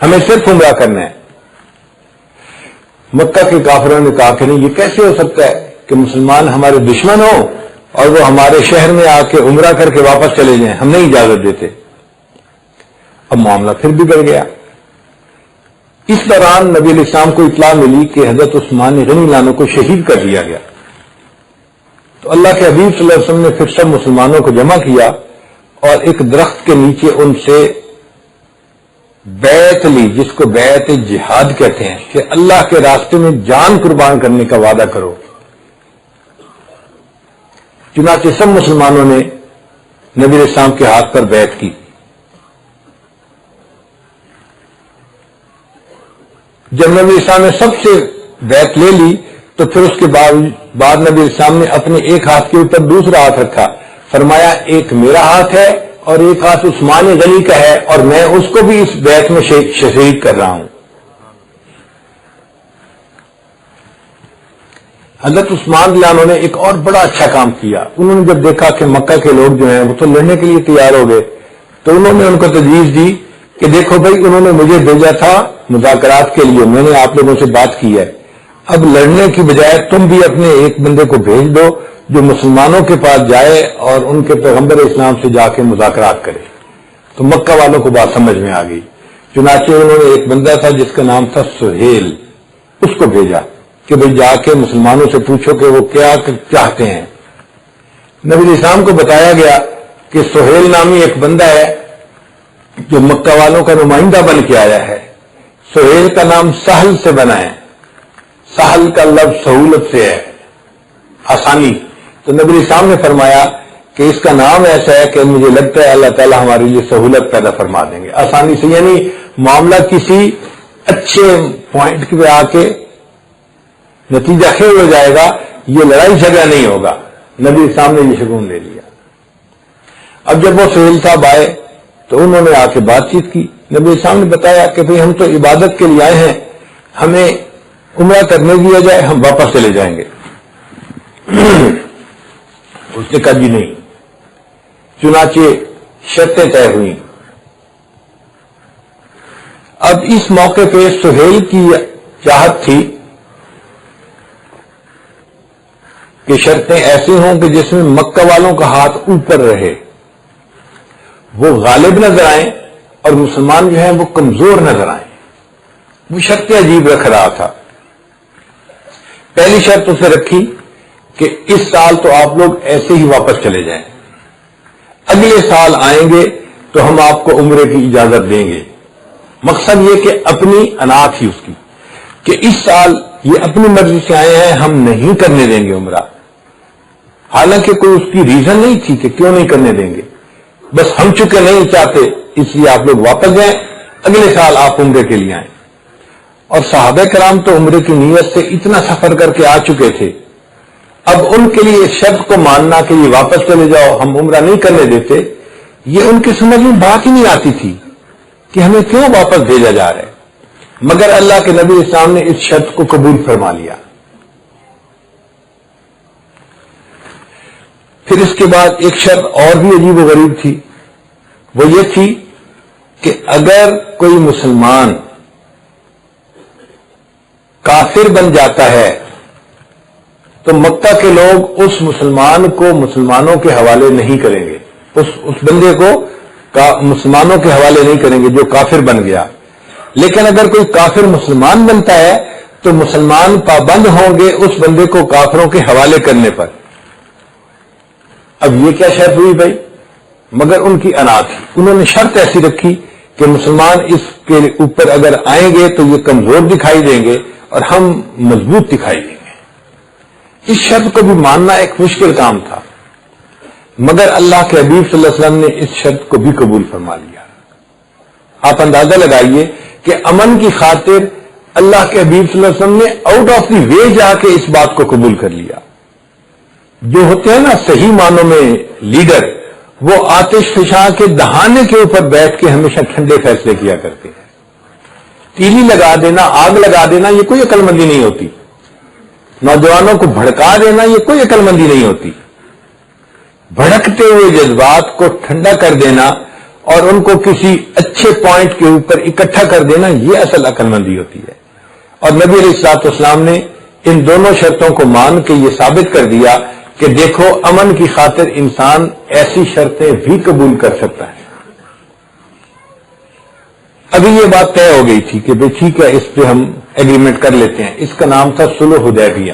ہمیں صرف عمرہ کرنا ہے. مکہ کے کافروں نے کہا کہ نہیں، یہ کیسے ہو سکتا ہے کہ مسلمان ہمارے دشمن ہوں اور وہ ہمارے شہر میں آ کے عمرہ کر کے واپس چلے جائیں، ہم نہیں اجازت دیتے. اب معاملہ پھر بگڑ گیا. اس دوران نبی علیہ السلام کو اطلاع ملی کہ حضرت عثمان غنی رضی اللہ عنہ کو شہید کر دیا گیا. تو اللہ کے حبیب صلی اللہ علیہ وسلم نے پھر سب مسلمانوں کو جمع کیا اور ایک درخت کے نیچے ان سے بیعت لی، جس کو بیعت جہاد کہتے ہیں، کہ اللہ کے راستے میں جان قربان کرنے کا وعدہ کرو. چنانچہ سب مسلمانوں نے نبی علیہ السلام کے ہاتھ پر بیعت کی. جب نبی علیہ السلام نے سب سے بیعت لے لی تو پھر اس کے بعد نبی علیہ السلام نے اپنے ایک ہاتھ کے اوپر دوسرا ہاتھ رکھا، فرمایا ایک میرا ہاتھ ہے اور ایک ہاتھ عثمان غنی کا ہے اور میں اس کو بھی اس بیعت میں شریک کر رہا ہوں. حضرت عثمان رضی اللہ عنہ نے ایک اور بڑا اچھا کام کیا. انہوں نے جب دیکھا کہ مکہ کے لوگ جو ہیں وہ تو لڑنے کے لیے تیار ہو گئے تو انہوں نے ان کو تجویز دی کہ دیکھو بھائی، انہوں نے مجھے بھیجا تھا مذاکرات کے لیے، میں نے آپ لوگوں سے بات کی ہے، اب لڑنے کی بجائے تم بھی اپنے ایک بندے کو بھیج دو جو مسلمانوں کے پاس جائے اور ان کے پیغمبر اسلام سے جا کے مذاکرات کرے. تو مکہ والوں کو بات سمجھ میں آ گئی. چنانچہ انہوں نے ایک بندہ تھا جس کا نام تھا سہیل، اس کو بھیجا کہ بھئی جا کے مسلمانوں سے پوچھو کہ وہ کیا چاہتے ہیں۔ نبی علیہ السلام کو بتایا گیا کہ سہیل نامی ایک بندہ ہے جو مکہ والوں کا نمائندہ بن کے آیا ہے۔ سہیل کا نام سہل سے بنا ہے، سہل کا لفظ سہولت سے ہے، آسانی۔ تو نبی علیہ السلام نے فرمایا کہ اس کا نام ایسا ہے کہ مجھے لگتا ہے اللہ تعالیٰ ہمارے لیے سہولت پیدا فرما دیں گے، آسانی سے، یعنی معاملہ کسی اچھے پوائنٹ پہ آ کے نتیجہ خیر ہو جائے گا، یہ لڑائی جھگڑا نہیں ہوگا۔ نبی السلام نے یہ شگون لے لیا۔ اب جب وہ سہیل صاحب آئے تو انہوں نے آ کے بات چیت کی۔ نبی السلام نے بتایا کہ بھئی ہم تو عبادت کے لیے آئے ہیں، ہمیں عمرہ کرنے دیا جائے، ہم واپس چلے جائیں گے۔ اس نے کہا جی نہیں۔ چنانچہ شرطیں طے ہوئیں۔ اب اس موقع پہ سہیل کی چاہت تھی کہ شرطیں ایسی ہوں کہ جس میں مکہ والوں کا ہاتھ اوپر رہے، وہ غالب نظر آئیں اور مسلمان جو ہیں وہ کمزور نظر آئیں۔ وہ شرطیں عجیب رکھ رہا تھا۔ پہلی شرط اسے رکھی کہ اس سال تو آپ لوگ ایسے ہی واپس چلے جائیں، اگلے سال آئیں گے تو ہم آپ کو عمرے کی اجازت دیں گے۔ مقصد یہ کہ اپنی انا تھی اس کی کہ اس سال یہ اپنی مرضی سے آئے ہیں، ہم نہیں کرنے دیں گے عمرہ، حالانکہ کوئی اس کی ریزن نہیں تھی کہ کیوں نہیں کرنے دیں گے، بس ہم چکے نہیں چاہتے اس لیے آپ لوگ واپس جائیں، اگلے سال آپ عمرے کے لیے آئیں۔ اور صحابہ کرام تو عمرے کی نیت سے اتنا سفر کر کے آ چکے تھے، اب ان کے لیے اس شرط کو ماننا کہ یہ واپس چلے جاؤ، ہم عمرہ نہیں کرنے دیتے، یہ ان کی سمجھ میں بات ہی نہیں آتی تھی کہ ہمیں کیوں واپس بھیجا جا رہا ہے۔ مگر اللہ کے نبی اسلام نے اس شرط کو قبول فرما لیا۔ پھر اس کے بعد ایک شرط اور بھی عجیب و غریب تھی، وہ یہ تھی کہ اگر کوئی مسلمان کافر بن جاتا ہے تو مکہ کے لوگ اس مسلمان کو مسلمانوں کے حوالے نہیں کریں گے، اس بندے کو مسلمانوں کے حوالے نہیں کریں گے جو کافر بن گیا۔ لیکن اگر کوئی کافر مسلمان بنتا ہے تو مسلمان پابند ہوں گے اس بندے کو کافروں کے حوالے کرنے پر۔ اب یہ کیا شرط ہوئی بھائی؟ مگر ان کی انا تھی، انہوں نے شرط ایسی رکھی کہ مسلمان اس کے اوپر اگر آئیں گے تو یہ کمزور دکھائی دیں گے اور ہم مضبوط دکھائی دیں گے۔ اس شرط کو بھی ماننا ایک مشکل کام تھا، مگر اللہ کے حبیب صلی اللہ علیہ وسلم نے اس شرط کو بھی قبول فرما لیا۔ آپ اندازہ لگائیے کہ امن کی خاطر اللہ کے حبیب صلی اللہ علیہ وسلم نے آؤٹ آف دی وے جا کے اس بات کو قبول کر لیا۔ جو ہوتے ہیں نا صحیح معنوں میں لیڈر، وہ آتش فشاں کے دہانے کے اوپر بیٹھ کے ہمیشہ ٹھنڈے فیصلے کیا کرتے ہیں۔ تیلی لگا دینا، آگ لگا دینا، یہ کوئی عقل مندی نہیں ہوتی۔ نوجوانوں کو بھڑکا دینا، یہ کوئی عقل مندی نہیں ہوتی۔ بھڑکتے ہوئے جذبات کو ٹھنڈا کر دینا اور ان کو کسی اچھے پوائنٹ کے اوپر اکٹھا کر دینا، یہ اصل عقل مندی ہوتی ہے۔ اور نبی علیہ الصلوۃ والسلام نے ان دونوں شرطوں کو مان کے یہ ثابت کر دیا کہ دیکھو امن کی خاطر انسان ایسی شرطیں بھی قبول کر سکتا ہے۔ ابھی یہ بات طے ہو گئی تھی کہ بھئی ٹھیک ہے، اس پہ ہم ایگریمنٹ کر لیتے ہیں۔ اس کا نام تھا صلح حدیبیہ۔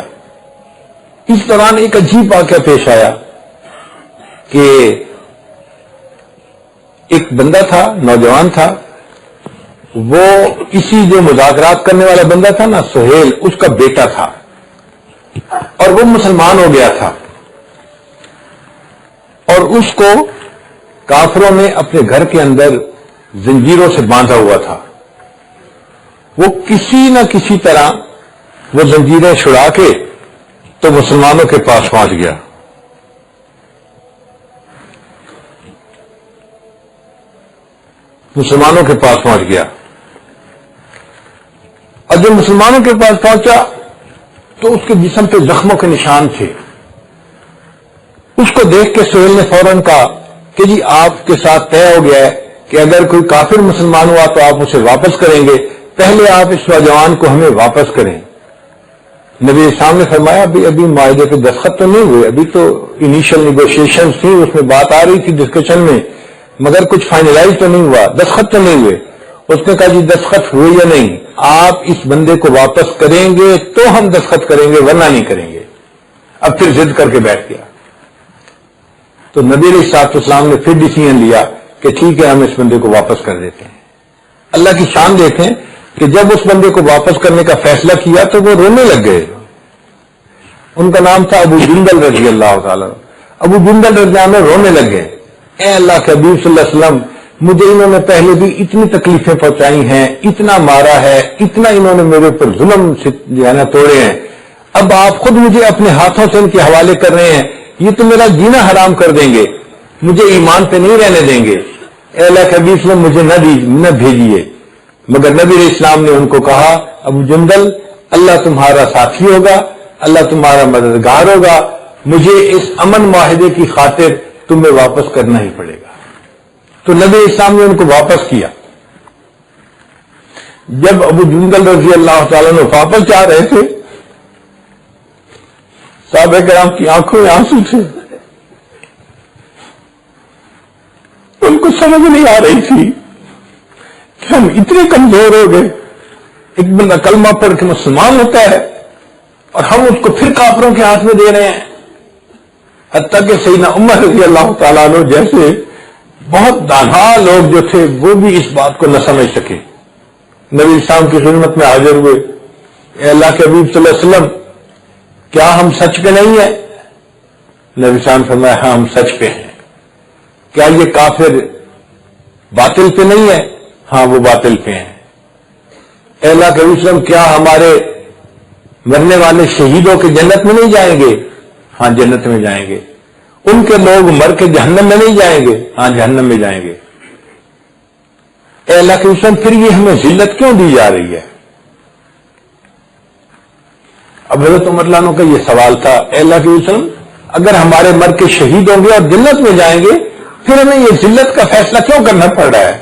اس دوران ایک عجیب واقعہ پیش آیا کہ ایک بندہ تھا، نوجوان تھا، وہ اسی جو مذاکرات کرنے والا بندہ تھا نا سہیل، اس کا بیٹا تھا اور وہ مسلمان ہو گیا تھا، اور اس کو کافروں نے اپنے گھر کے اندر زنجیروں سے باندھا ہوا تھا۔ وہ کسی نہ کسی طرح وہ زنجیریں چھڑا کے تو مسلمانوں کے پاس پہنچ گیا۔ مسلمانوں کے پاس پہنچ گیا اور جب مسلمانوں کے پاس پہنچا تو اس کے جسم پہ زخموں کے نشان تھے۔ اس کو دیکھ کے سہیل نے فوراً کہا کہ جی آپ کے ساتھ طے ہو گیا ہے کہ اگر کوئی کافر مسلمان ہوا تو آپ اسے واپس کریں گے، پہلے آپ اس نوجوان کو ہمیں واپس کریں۔ نبی اسلام نے فرمایا ابھی معاہدے پہ دستخط تو نہیں ہوئے، ابھی تو انیشل نیگوشیشنز تھی، اس میں بات آ رہی تھی ڈسکشن میں، مگر کچھ فائنلائز تو نہیں ہوا، دستخط تو نہیں ہوئے۔ اس نے کہا جی دستخط ہوئے یا نہیں، آپ اس بندے کو واپس کریں گے تو ہم دستخط کریں گے ورنہ نہیں کریں گے۔ اب پھر ضد کر کے بیٹھ گیا، تو نبی علیہ الصلوۃ والسلام نے پھر ڈیسیژن لیا کہ ٹھیک ہے ہم اس بندے کو واپس کر دیتے ہیں۔ اللہ کی شان دیکھیں کہ جب اس بندے کو واپس کرنے کا فیصلہ کیا تو وہ رونے لگ گئے۔ ان کا نام تھا ابو جندل رضی اللہ تعالیٰ۔ ابو جندل رضی اللہ عنہ رونے لگ گئے، اے اللہ کے حبیب صلی اللہ علیہ وسلم، مجھے انہوں نے پہلے بھی اتنی تکلیفیں پہنچائی ہیں، اتنا مارا ہے، اتنا انہوں نے میرے اوپر ظلم سے جو ہے نا توڑے ہیں، اب آپ خود مجھے اپنے ہاتھوں سے ان کے حوالے کر رہے ہیں، یہ تو میرا جینا حرام کر دیں گے، مجھے ایمان پہ نہیں رہنے دیں گے، اے اللہ کے حبیب صلی اللہ علیہ وسلم مجھے نہ بھیجیے۔ مگر نبی علیہ السلام نے ان کو کہا، ابو جندل اللہ تمہارا ساتھی ہوگا، اللہ تمہارا مددگار ہوگا، مجھے اس امن معاہدے کی خاطر تمہیں واپس کرنا ہی پڑے گا۔ تو نبی اسلام نے ان کو واپس کیا۔ جب ابو جندل رضی اللہ تعالیٰ نے واپس جا رہے تھے، صحابہ کرام کی آنکھوں میں آنسو تھے، ان کو سمجھ نہیں آ رہی تھی کہ ہم اتنے کمزور ہو گئے، ایک بندہ کلمہ پڑھ کے مسلمان ہوتا ہے اور ہم اس کو پھر کافروں کے ہاتھ میں دے رہے ہیں۔ حتیٰ کہ سیدنا عمر رضی اللہ تعالیٰ عنہ جیسے بہت دانا لوگ جو تھے وہ بھی اس بات کو نہ سمجھ سکے، نبی اسلام کی خدمت میں حاضر ہوئے، اے اللہ کے حبیب صلی اللہ علیہ وسلم کیا ہم سچ پہ نہیں ہیں؟ نبی اسلام نے فرمایا ہاں ہم سچ پہ ہیں۔ کیا یہ کافر باطل پہ نہیں ہے؟ ہاں وہ باطل پہ ہیں۔ اے اللہ کے حبیب صلی اللہ علیہ وسلم کیا ہمارے مرنے والے شہیدوں کے جنت میں نہیں جائیں گے؟ ہاں جنت میں جائیں گے۔ ان کے لوگ مر کے جہنم میں نہیں جائیں گے؟ ہاں جہنم میں جائیں گے۔ اے اللہ کے حسن پھر یہ ہمیں ذلت کیوں دی جا رہی ہے؟ اب حضرت عمر رضی اللہ عنہ کا یہ سوال تھا، اے اللہ کے حسن اگر ہمارے مر کے شہید ہوں گے اور جنت میں جائیں گے پھر ہمیں یہ ذلت کا فیصلہ کیوں کرنا پڑ رہا ہے؟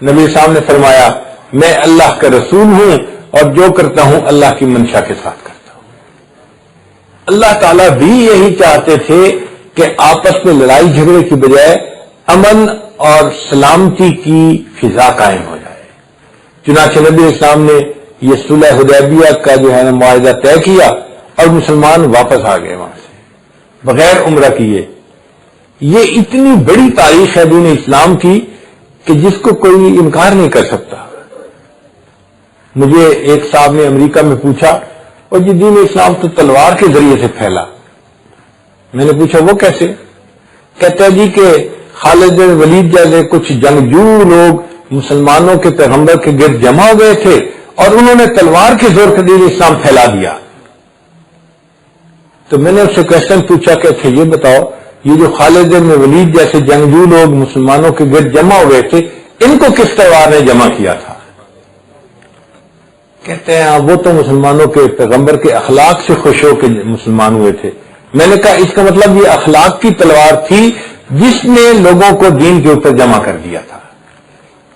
نبی صاحب نے فرمایا میں اللہ کا رسول ہوں اور جو کرتا ہوں اللہ کی منشا کے ساتھ کرتا ہوں۔ اللہ تعالیٰ بھی یہی چاہتے تھے کہ آپس میں لڑائی جھگڑے کی بجائے امن اور سلامتی کی فضا قائم ہو جائے۔ چنانچہ نبی اسلام نے یہ صلح حدیبیہ کا جو ہے نا معاہدہ طے کیا اور مسلمان واپس آ گئے وہاں سے بغیر عمرہ کیے۔ یہ اتنی بڑی تاریخ ہے دین اسلام کی کہ جس کو کوئی انکار نہیں کر سکتا۔ مجھے ایک صاحب نے امریکہ میں پوچھا اور جی دین اسلام تو تلوار کے ذریعے سے پھیلا۔ میں نے پوچھا وہ کیسے؟ کہتا ہے جی کہ خالد بن ولید جیسے کچھ جنگجو لوگ مسلمانوں کے پیغمبر کے گرد جمع ہو گئے تھے اور انہوں نے تلوار کے زور سے دین اسلام پھیلا دیا۔ تو میں نے اس سے کوشچن پوچھا کہ اچھا یہ بتاؤ یہ جو خالد بن ولید جیسے جنگجو لوگ مسلمانوں کے گرد جمع ہو گئے تھے ان کو کس تلوار نے جمع کیا تھا؟ کہتے ہیں وہ تو مسلمانوں کے پیغمبر کے اخلاق سے خوش ہو کے مسلمان ہوئے تھے۔ میں نے کہا اس کا مطلب یہ اخلاق کی تلوار تھی جس نے لوگوں کو دین کے اوپر جمع کر دیا تھا۔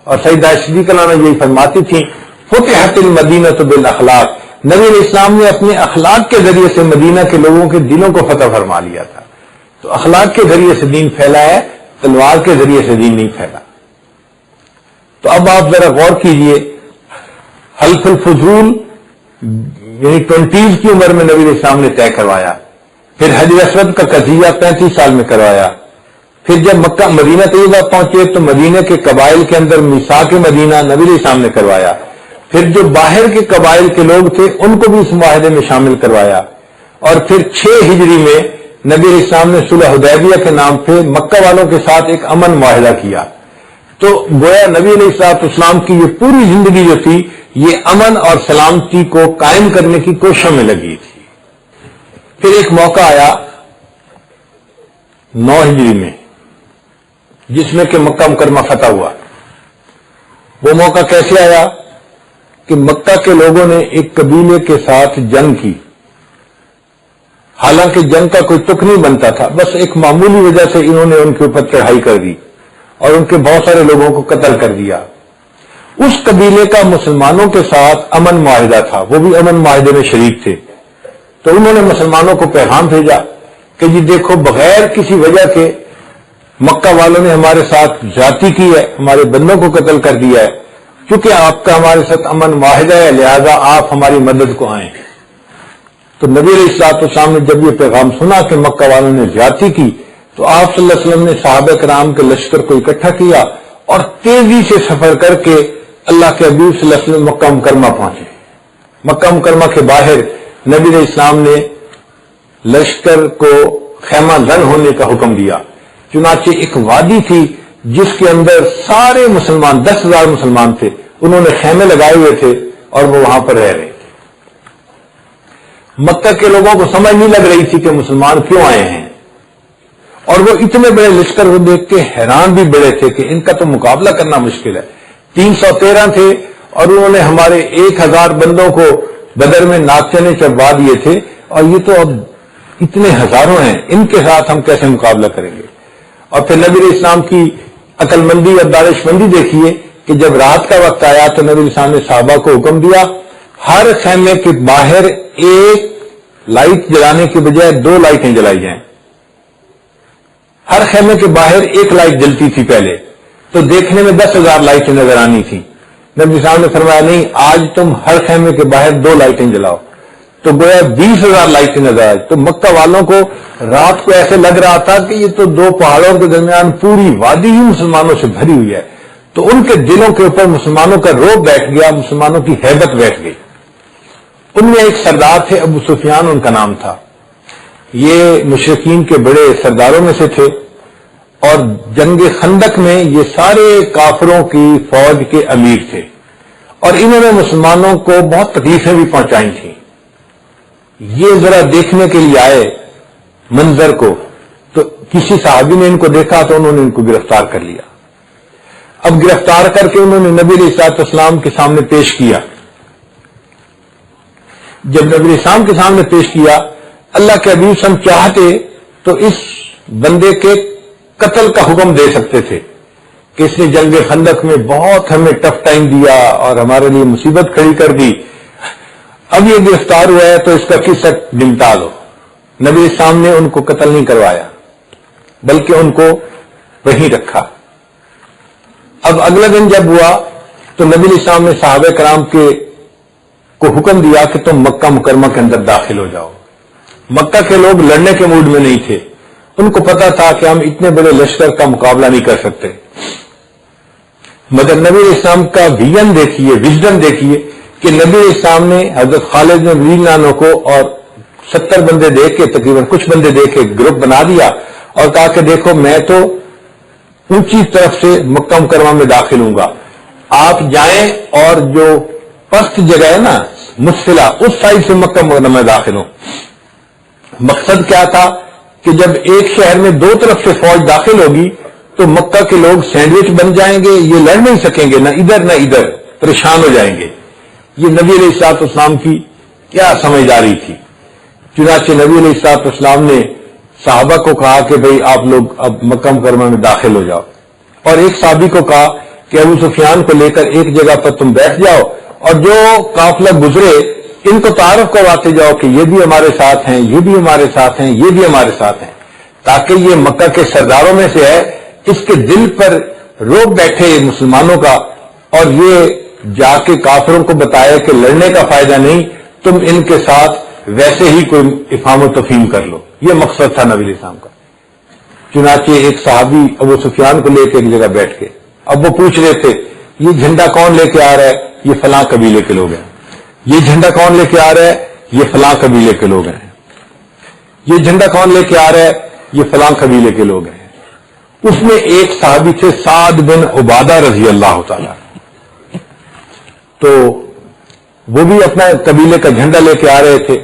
اور سیدہ صدیقہ یہی فرماتی تھی فتحت المدینہ بالاخلاق، نبی علیہ السلام نے اپنے اخلاق کے ذریعے سے مدینہ کے لوگوں کے دلوں کو فتح فرما لیا تھا۔ تو اخلاق کے ذریعے سے دین پھیلا ہے، تلوار کے ذریعے سے دین نہیں پھیلا۔ تو اب آپ ذرا غور کیجئے، حلف الفضول یعنی 20 کی عمر میں نبی علیہ السلام نے طے کروایا، پھر حجر اسود کا قضیہ 35 سال میں کروایا، پھر جب مکہ مدینہ طیبہ پہنچے تو مدینہ کے قبائل کے اندر میثاق مدینہ نبی علیہ السلام نے کروایا، پھر جو باہر کے قبائل کے لوگ تھے ان کو بھی اس معاہدے میں شامل کروایا، اور پھر 6 ہجری میں نبی علیہ السلام نے صلح حدیبیہ کے نام پہ مکہ والوں کے ساتھ ایک امن معاہدہ کیا۔ تو گویا نبی علیہ السلام کی یہ پوری زندگی جو تھی یہ امن اور سلامتی کو قائم کرنے کی کوششوں میں لگی تھی۔ پھر ایک موقع آیا 9 ہجری میں جس میں کہ مکہ مکرمہ فتح ہوا۔ وہ موقع کیسے آیا کہ مکہ کے لوگوں نے ایک قبیلے کے ساتھ جنگ کی، حالانکہ جنگ کا کوئی تک نہیں بنتا تھا، بس ایک معمولی وجہ سے انہوں نے ان کے اوپر چڑھائی کر دی اور ان کے بہت سارے لوگوں کو قتل کر دیا۔ اس قبیلے کا مسلمانوں کے ساتھ امن معاہدہ تھا، وہ بھی امن معاہدے میں شریک تھے۔ تو انہوں نے مسلمانوں کو پیغام بھیجا کہ جی دیکھو بغیر کسی وجہ کے مکہ والوں نے ہمارے ساتھ زیادتی کی ہے، ہمارے بندوں کو قتل کر دیا ہے، کیونکہ آپ کا ہمارے ساتھ امن معاہدہ ہے، لہذا آپ ہماری مدد کو آئیں۔ تو نبی علیہ الصلوۃ والسلام نے جب یہ پیغام سنا کہ مکہ والوں نے زیادتی کی تو آپ صلی اللہ علیہ وسلم نے صحابہ کرام کے لشکر کو اکٹھا کیا اور تیزی سے سفر کر کے اللہ کے حبیب صلی اللہ علیہ وسلم مکہ مکرمہ پہنچے۔ مکہ مکرمہ کے باہر نبی علیہ السلام نے لشکر کو خیمہ زن ہونے کا حکم دیا، چنانچہ ایک وادی تھی جس کے اندر سارے مسلمان 10,000 مسلمان تھے، انہوں نے خیمے لگائے ہوئے تھے اور وہ وہاں پر رہ رہے تھے۔ مکہ کے لوگوں کو سمجھ نہیں لگ رہی تھی کہ مسلمان کیوں آئے ہیں، اور وہ اتنے بڑے لشکر کو دیکھ کے حیران بھی بڑے تھے کہ ان کا تو مقابلہ کرنا مشکل ہے۔ 313 تھے اور انہوں نے ہمارے 1000 بندوں کو بدر میں ناچے نے چڑھوا دیے تھے، اور یہ تو اب اتنے ہزاروں ہیں، ان کے ساتھ ہم کیسے مقابلہ کریں گے؟ اور پھر نبی علیہ السلام کی عقل مندی اور دانش مندی دیکھیے کہ جب رات کا وقت آیا تو نبی علیہ السلام نے صحابہ کو حکم دیا ہر خیمے کے باہر ایک لائٹ جلانے کے بجائے 2 لائٹیں جلائی جائیں۔ ہر خیمے کے باہر ایک لائٹ جلتی تھی پہلے، تو دیکھنے میں 10,000 لائٹیں نظر آنی تھیں۔ نبی صاحب نے فرمایا نہیں، آج تم ہر خیمے کے باہر 2 لائٹیں جلاؤ، تو گویا 20,000 لائٹیں نظر آئی۔ تو مکہ والوں کو رات کو ایسے لگ رہا تھا کہ یہ تو 2 پہاڑوں کے درمیان پوری وادی ہی مسلمانوں سے بھری ہوئی ہے، تو ان کے دلوں کے اوپر مسلمانوں کا رعب بیٹھ گیا، مسلمانوں کی ہیبت بیٹھ گئی۔ ان میں ایک سردار تھے، ابو سفیان ان کا نام تھا، یہ مشرکین کے بڑے سرداروں میں سے تھے، اور جنگ خندق میں یہ سارے کافروں کی فوج کے امیر تھے، اور انہوں نے مسلمانوں کو بہت تکلیفیں بھی پہنچائی تھیں۔ یہ ذرا دیکھنے کے لیے آئے منظر کو، تو کسی صحابی نے ان کو دیکھا تو انہوں نے ان کو گرفتار کر لیا۔ اب گرفتار کر کے انہوں نے نبی علیہ الصلوۃ والسلام کے سامنے پیش کیا۔ جب نبی علیہ السلام کے سامنے پیش کیا، اللہ کے حبیب صلی اللہ علیہ وسلم چاہتے تو اس بندے کے قتل کا حکم دے سکتے تھے کہ اس نے جنگ خندق میں بہت ہمیں ٹف ٹائم دیا اور ہمارے لیے مصیبت کھڑی کر دی، اب یہ گرفتار ہوا ہے تو اس کا قصہ نمٹا دو۔ نبی علیہ السلام نے ان کو قتل نہیں کروایا بلکہ ان کو وہیں رکھا۔ اب اگلا دن جب ہوا تو نبی علیہ السلام نے صحابہ کرام کو حکم دیا کہ تم مکہ مکرمہ کے اندر داخل ہو جاؤ۔ مکہ کے لوگ لڑنے کے موڈ میں نہیں تھے، ان کو پتا تھا کہ ہم اتنے بڑے لشکر کا مقابلہ نہیں کر سکتے، مگر نبی علیہ السلام کا ویژن دیکھیے، وژن دیکھیے کہ نبی علیہ السلام نے حضرت خالد بن ولید عنہ کو اور 70 بندے دے کے، تقریباً کچھ بندے دے کے گروپ بنا دیا اور کہا کہ دیکھو میں تو اونچی طرف سے مکہ مکرمہ میں داخل ہوں گا، آپ جائیں اور جو پست جگہ ہے نا مسفلہ، اس سائڈ سے مکہ مکرمہ میں داخل ہوں۔ مقصد کیا تھا کہ جب ایک شہر میں 2 طرف سے فوج داخل ہوگی تو مکہ کے لوگ سینڈوچ بن جائیں گے، یہ لڑ نہیں سکیں گے، نہ ادھر نہ ادھر، پریشان ہو جائیں گے۔ یہ نبی علیہ الصلوۃ والسلام کی کیا سمجھداری تھی۔ چنانچہ نبی علیہ الصلوۃ والسلام نے صحابہ کو کہا کہ بھئی آپ لوگ اب مکہ مکرمہ میں داخل ہو جاؤ، اور ایک صحابی کو کہا کہ ابو سفیان کو لے کر ایک جگہ پر تم بیٹھ جاؤ اور جو قافلہ گزرے ان کو تعارف کرواتے جاؤ کہ یہ بھی ہمارے ساتھ ہیں، یہ بھی ہمارے ساتھ ہیں، یہ بھی ہمارے ساتھ ہیں، تاکہ یہ مکہ کے سرداروں میں سے ہے، اس کے دل پر روب بیٹھے مسلمانوں کا، اور یہ جا کے کافروں کو بتایا کہ لڑنے کا فائدہ نہیں، تم ان کے ساتھ ویسے ہی کوئی افہام و تفہیم کر لو۔ یہ مقصد تھا نبی علیہ السلام کا۔ چنانچہ ایک صحابی ابو سفیان کو لے کے ایک جگہ بیٹھ کے، اب وہ پوچھ رہے تھے یہ جھنڈا کون لے کے آ رہا ہے؟ یہ فلاں قبیلے کے لوگ ہیں۔ یہ جھنڈا کون لے کے آ رہا ہے؟ یہ فلاں قبیلے کے لوگ ہیں۔ یہ جھنڈا کون لے کے آ رہا ہے؟ یہ فلاں قبیلے کے لوگ ہیں۔ اس میں ایک صحابی تھے سعد بن عبادہ رضی اللہ تعالی، تو وہ بھی اپنا قبیلے کا جھنڈا لے کے آ رہے تھے۔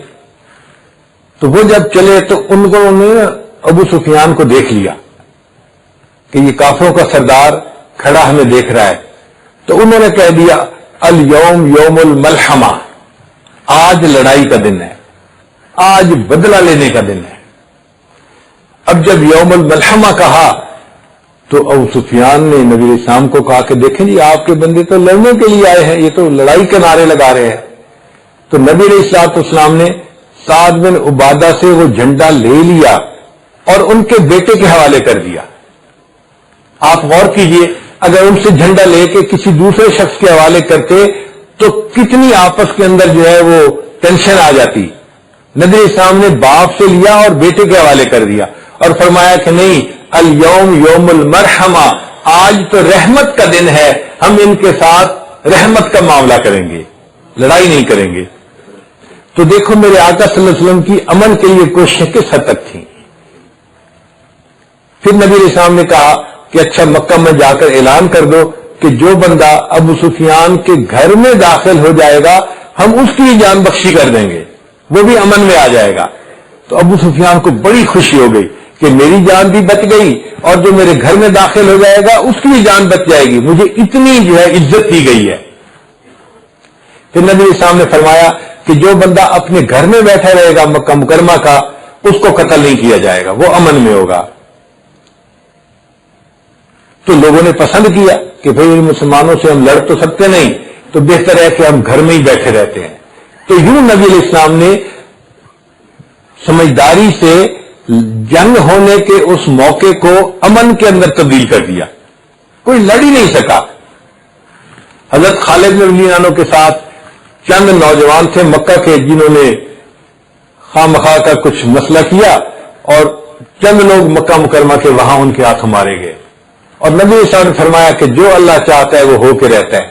تو وہ جب چلے تو ان کو نے ابو سفیان کو دیکھ لیا کہ یہ کافروں کا سردار کھڑا ہمیں دیکھ رہا ہے، تو انہوں نے کہہ دیا الیوم یوم الملحمہ، آج لڑائی کا دن ہے، آج بدلہ لینے کا دن ہے۔ اب جب یوم الملحمہ کہا تو ابو سفیان نے نبی علیہ السلام کو کہا کہ دیکھیں جی آپ کے بندے تو لڑنے کے لیے آئے ہیں، یہ تو لڑائی کے نعرے لگا رہے ہیں۔ تو نبی علیہ الصلوۃ والسلام نے سعد بن عبادہ سے وہ جھنڈا لے لیا اور ان کے بیٹے کے حوالے کر دیا آپ غور کیجئے، اگر ان سے جھنڈا لے کے کسی دوسرے شخص کے حوالے کرتے تو کتنی آپس کے اندر جو ہے وہ ٹینشن آ جاتی۔ نبی اسلام نے باپ سے لیا اور بیٹے کے حوالے کر دیا اور فرمایا کہ نہیں، الیوم یوم المرحمہ، آج تو رحمت کا دن ہے، ہم ان کے ساتھ رحمت کا معاملہ کریں گے، لڑائی نہیں کریں گے۔ تو دیکھو میرے آقا صلی اللہ علیہ وسلم کی امن کے لیے کوششیں کس حد تک تھیں۔ پھر نبی علیہ السلام نے کہا کہ اچھا مکہ میں جا کر اعلان کر دو کہ جو بندہ ابو سفیان کے گھر میں داخل ہو جائے گا ہم اس کی جان بخشی کر دیں گے، وہ بھی امن میں آ جائے گا۔ تو ابو سفیان کو بڑی خوشی ہو گئی کہ میری جان بھی بچ گئی اور جو میرے گھر میں داخل ہو جائے گا اس کی بھی جان بچ جائے گی، مجھے اتنی جو ہے عزت دی گئی ہے۔ پھر نبی علیہ السلام نے فرمایا کہ جو بندہ اپنے گھر میں بیٹھا رہے گا مکہ مکرمہ کا، اس کو قتل نہیں کیا جائے گا، وہ امن میں ہوگا۔ تو لوگوں نے پسند کیا کہ بھئی مسلمانوں سے ہم لڑ تو سکتے نہیں، تو بہتر ہے کہ ہم گھر میں ہی بیٹھے رہتے ہیں۔ تو یوں نبی علیہ السلام نے سمجھداری سے جنگ ہونے کے اس موقع کو امن کے اندر تبدیل کر دیا، کوئی لڑ ہی نہیں سکا۔ حضرت خالد بن ولید عنہ کے ساتھ چند نوجوان تھے مکہ کے جنہوں نے خواہ مخواہ کا کچھ مسئلہ کیا اور چند لوگ مکہ مکرمہ کے وہاں ان کے ہاتھ مارے گئے، اور نبی صلی اللہ علیہ وسلم نے فرمایا کہ جو اللہ چاہتا ہے وہ ہو کے رہتا ہے۔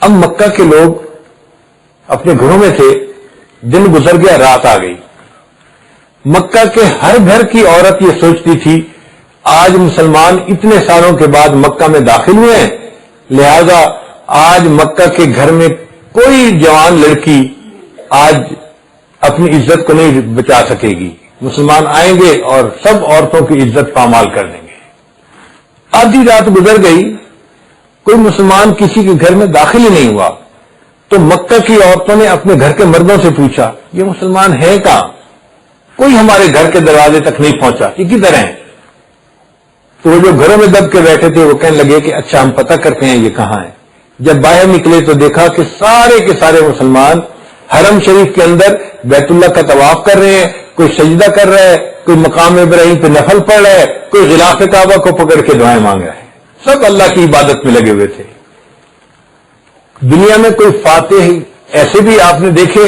اب مکہ کے لوگ اپنے گھروں میں تھے، دن گزر گیا، رات آ گئی۔ مکہ کے ہر گھر کی عورت یہ سوچتی تھی آج مسلمان اتنے سالوں کے بعد مکہ میں داخل ہوئے ہیں، لہذا آج مکہ کے گھر میں کوئی جوان لڑکی آج اپنی عزت کو نہیں بچا سکے گی، مسلمان آئیں گے اور سب عورتوں کی عزت پامال کر دیں گے۔ آدھی رات گزر گئی، کوئی مسلمان کسی کے گھر میں داخل ہی نہیں ہوا، تو مکہ کی عورتوں نے اپنے گھر کے مردوں سے پوچھا یہ مسلمان ہے کہاں؟ کوئی ہمارے گھر کے دروازے تک نہیں پہنچا، یہ کدھر ہیں؟ تو وہ جو گھروں میں دب کے بیٹھے تھے وہ کہنے لگے کہ اچھا ہم پتہ کرتے ہیں یہ کہاں ہے۔ جب باہر نکلے تو دیکھا کہ سارے کے سارے مسلمان حرم شریف کے اندر بیت اللہ کا طواف کر رہے ہیں، کوئی سجدہ کر رہا ہے، کوئی مقام ابراہیم پہ نفل پڑھ رہا ہے، کوئی غلاف کعبہ کو پکڑ کے دعائیں مانگ رہا ہے، سب اللہ کی عبادت میں لگے ہوئے تھے۔ دنیا میں کوئی فاتح ایسے بھی آپ نے دیکھے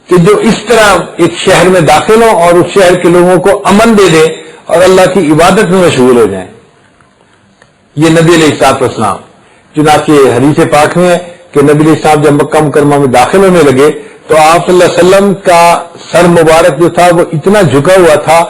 کہ جو اس طرح ایک شہر میں داخل ہوں اور اس شہر کے لوگوں کو امن دے دیں اور اللہ کی عبادت میں مشغول ہو جائیں؟ یہ نبی علیہ الصلوۃ والسلام، چنانچہ حدیث پاک میں ہے کہ نبی علیہ السلام جب مکہ مکرمہ میں داخل ہونے لگے تو آپ صلی اللہ علیہ وسلم کا سر مبارک جو تھا وہ اتنا جھکا ہوا تھا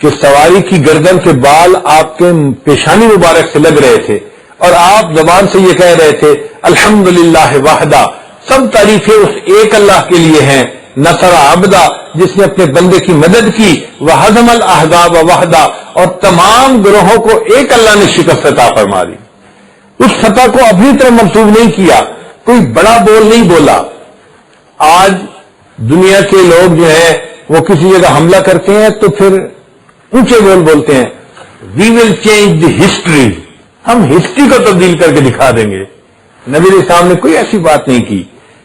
کہ سواری کی گردن کے بال آپ کے پیشانی مبارک سے لگ رہے تھے، اور آپ زبان سے یہ کہہ رہے تھے الحمدللہ وحدہ، سب تعریفیں اس ایک اللہ کے لیے ہیں، نصر عبدہ، جس نے اپنے بندے کی مدد کی، وہزم الاحزاب وحدہ، اور تمام گروہوں کو ایک اللہ نے شکست عطا فرما دی۔ اس فتح کو اپنی طرف منسوب نہیں کیا، کوئی بڑا بول نہیں بولا۔ آج دنیا کے لوگ جو ہیں وہ کسی جگہ حملہ کرتے ہیں تو پھر اونچے بول بولتے ہیں وی ول چینج دی ہسٹری، ہم ہسٹری کو تبدیل کر کے دکھا دیں گے۔ نبی علیہ السلام نے کوئی ایسی بات نہیں کی،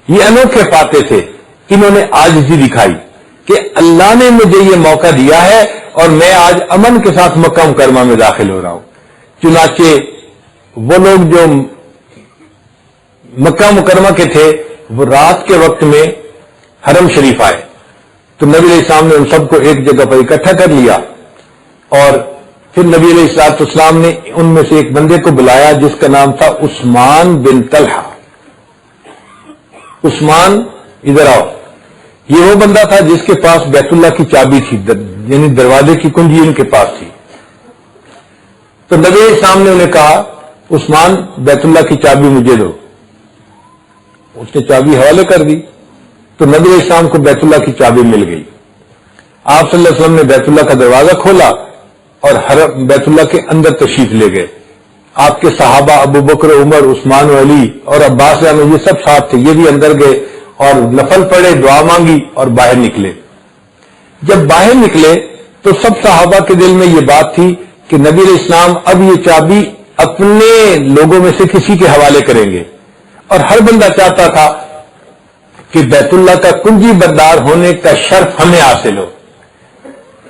یہ انوکھے پاتے تھے، انہوں نے عاجزی دکھائی کہ اللہ نے مجھے یہ موقع دیا ہے اور میں آج امن کے ساتھ مکہ مکرمہ میں داخل ہو رہا ہوں۔ چنانچہ وہ لوگ جو مکہ مکرمہ کے تھے وہ رات کے وقت میں حرم شریف آئے تو نبی علیہ السلام نے ان سب کو ایک جگہ پر اکٹھا کر لیا، اور پھر نبی علیہ الصلوۃ والسلام نے ان میں سے ایک بندے کو بلایا جس کا نام تھا عثمان بن طلحہ۔ عثمان ادھر آؤ، یہ وہ بندہ تھا جس کے پاس بیت اللہ کی چابی تھی، یعنی دروازے کی کنجی ان کے پاس تھی۔ تو نبی علیہ السلام نے انہیں کہا عثمان بیت اللہ کی چابی مجھے دو، اس نے چابی حوالے کر دی تو نبی علیہ السلام کو بیت اللہ کی چابی مل گئی۔ آپ صلی اللہ علیہ وسلم نے بیت اللہ کا دروازہ کھولا اور بیت اللہ کے اندر تشریف لے گئے۔ آپ کے صحابہ ابو بکر، عمر، عثمان و علی اور عباس یہ سب ساتھ تھے، یہ بھی اندر گئے اور نفل پڑھے، دعا مانگی اور باہر نکلے۔ جب باہر نکلے تو سب صحابہ کے دل میں یہ بات تھی کہ نبی علیہ السلام اب یہ چابی اپنے لوگوں میں سے کسی کے حوالے کریں گے، اور ہر بندہ چاہتا تھا کہ بیت اللہ کا کنجی بردار ہونے کا شرف ہمیں حاصل ہو۔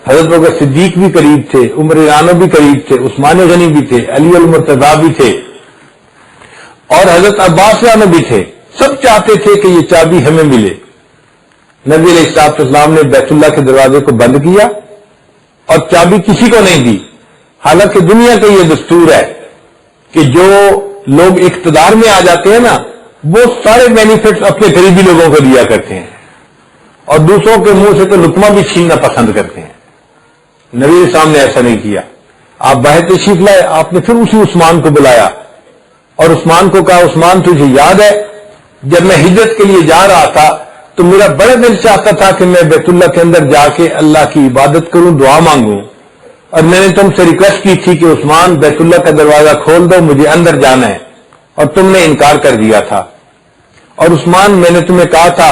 حضرت بکر صدیق بھی قریب تھے، عمر رانو بھی قریب تھے، عثمان غنی بھی تھے، علی المرتضیٰ بھی تھے، اور حضرت عباس رانو بھی تھے. سب چاہتے تھے کہ یہ چابی ہمیں ملے. نبی علیہ السلام نے بیت اللہ کے دروازے کو بند کیا اور چابی کسی کو نہیں دی. حالانکہ دنیا کا یہ دستور ہے کہ جو لوگ اقتدار میں آ جاتے ہیں نا، وہ سارے بینیفٹس اپنے قریبی لوگوں کو دیا کرتے ہیں اور دوسروں کے منہ سے تو لقمہ بھی چھیننا پسند کرتے ہیں. نبی علیہ السلام نے ایسا نہیں کیا. آپ باہر تشریف لائے، آپ نے پھر اسی عثمان کو بلایا اور عثمان کو کہا، عثمان تجھے یاد ہے جب میں ہجرت کے لیے جا رہا تھا تو میرا بڑا دل چاہتا تھا کہ میں بیت اللہ کے اندر جا کے اللہ کی عبادت کروں، دعا مانگوں، اور میں نے تم سے ریکویسٹ کی تھی کہ عثمان بیت اللہ کا دروازہ کھول دو، مجھے اندر جانا ہے، اور تم نے انکار کر دیا تھا. اور عثمان، میں نے تمہیں کہا تھا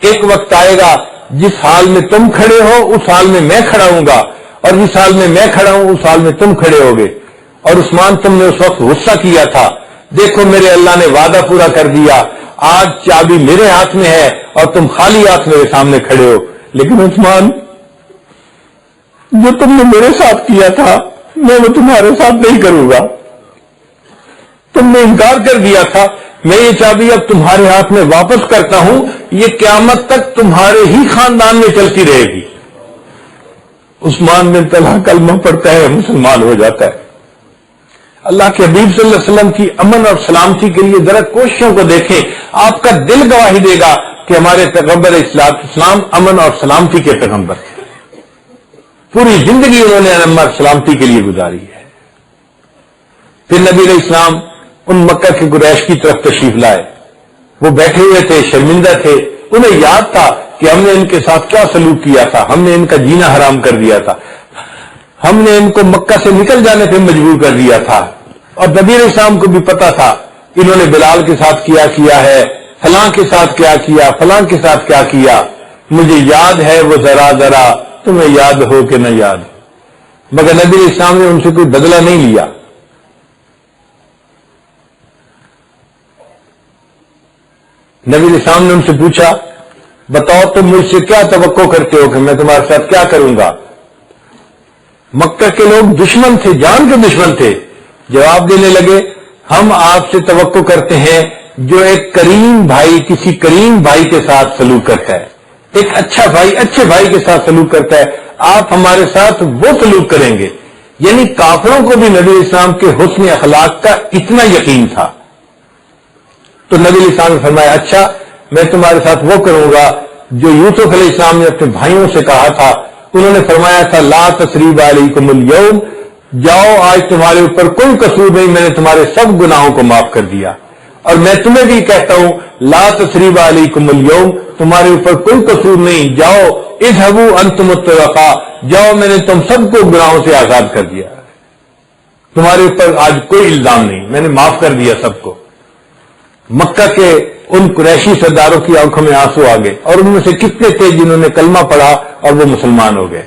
ایک وقت آئے گا جس حال میں تم کھڑے ہو اس حال میں میں کھڑا ہوں گا، اور جس حال میں میں کھڑا ہوں اس حال میں تم کھڑے ہوگے. اور عثمان، تم نے اس وقت غصہ کیا تھا، دیکھو میرے اللہ نے وعدہ پورا کر دیا، آج چابی میرے ہاتھ میں ہے اور تم خالی ہاتھ میرے سامنے کھڑے ہو. لیکن عثمان، جو تم نے میرے ساتھ کیا تھا میں وہ تمہارے ساتھ نہیں کروں گا. تم نے انکار کر دیا تھا، میں یہ چابی اب تمہارے ہاتھ میں واپس کرتا ہوں، یہ قیامت تک تمہارے ہی خاندان میں چلتی رہے گی. عثمان بن طلحہ کلمہ پڑھتا ہے، مسلمان ہو جاتا ہے. اللہ کے حبیب صلی اللہ علیہ وسلم کی امن اور سلامتی کے لیے ذرا کوششوں کو دیکھیں. آپ کا دل گواہی دے گا کہ ہمارے پیغمبر اسلام امن اور سلامتی کے پیغمبر تھے. پوری زندگی انہوں نے امن اور سلامتی کے لیے گزاری ہے. پھر نبی علیہ السلام ان مکہ کے قریش کی طرف تشریف لائے. وہ بیٹھے ہوئے تھے، شرمندہ تھے. انہیں یاد تھا کہ ہم نے ان کے ساتھ کیا سلوک کیا تھا، ہم نے ان کا جینا حرام کر دیا تھا، ہم نے ان کو مکہ سے نکل جانے پہ مجبور کر دیا تھا. اور نبی علیہ السلام کو بھی پتا تھا انہوں نے بلال کے ساتھ کیا ہے، فلاں کے ساتھ کیا، فلاں کے ساتھ کیا. مجھے یاد ہے وہ ذرا ذرا، تمہیں یاد ہو کہ نہ یاد ہو. مگر نبی علیہ السلام نے ان سے کوئی بدلہ نہیں لیا. نبی علیہ السلام نے ان سے پوچھا، بتاؤ تم مجھ سے کیا توقع کرتے ہو کہ میں تمہارے ساتھ کیا کروں گا. مکہ کے لوگ دشمن تھے، جان کے دشمن تھے. جواب دینے لگے، ہم آپ سے توقع کرتے ہیں جو ایک کریم بھائی کسی کریم بھائی کے ساتھ سلوک کرتا ہے، ایک اچھا بھائی اچھے بھائی کے ساتھ سلوک کرتا ہے، آپ ہمارے ساتھ وہ سلوک کریں گے. یعنی کافروں کو بھی نبی علیہ السلام کے حسن اخلاق کا اتنا یقین تھا. تو نبی علیہ السلام نے فرمایا، اچھا میں تمہارے ساتھ وہ کروں گا جو یوسف علیہ السلام نے اپنے بھائیوں سے کہا تھا. انہوں نے فرمایا تھا، لا تثریب علیکم اليوم، جاؤ آج تمہارے اوپر کوئی قصور نہیں، میں نے تمہارے سب گناہوں کو معاف کر دیا. اور میں تمہیں بھی کہتا ہوں، لا تثریب علیکم اليوم، تمہارے اوپر کوئی قصور نہیں، جاؤ اذهبوا انتم الطلقاء، جاؤ میں نے تم سب کو گناہوں سے آزاد کر دیا، تمہارے اوپر آج کوئی الزام نہیں، میں نے معاف کر دیا سب کو. مکہ کے ان قریشی سرداروں کی آنکھوں میں آنسو آ گئے، اور ان میں سے کتنے تھے جنہوں نے کلمہ پڑھا اور وہ مسلمان ہو گئے.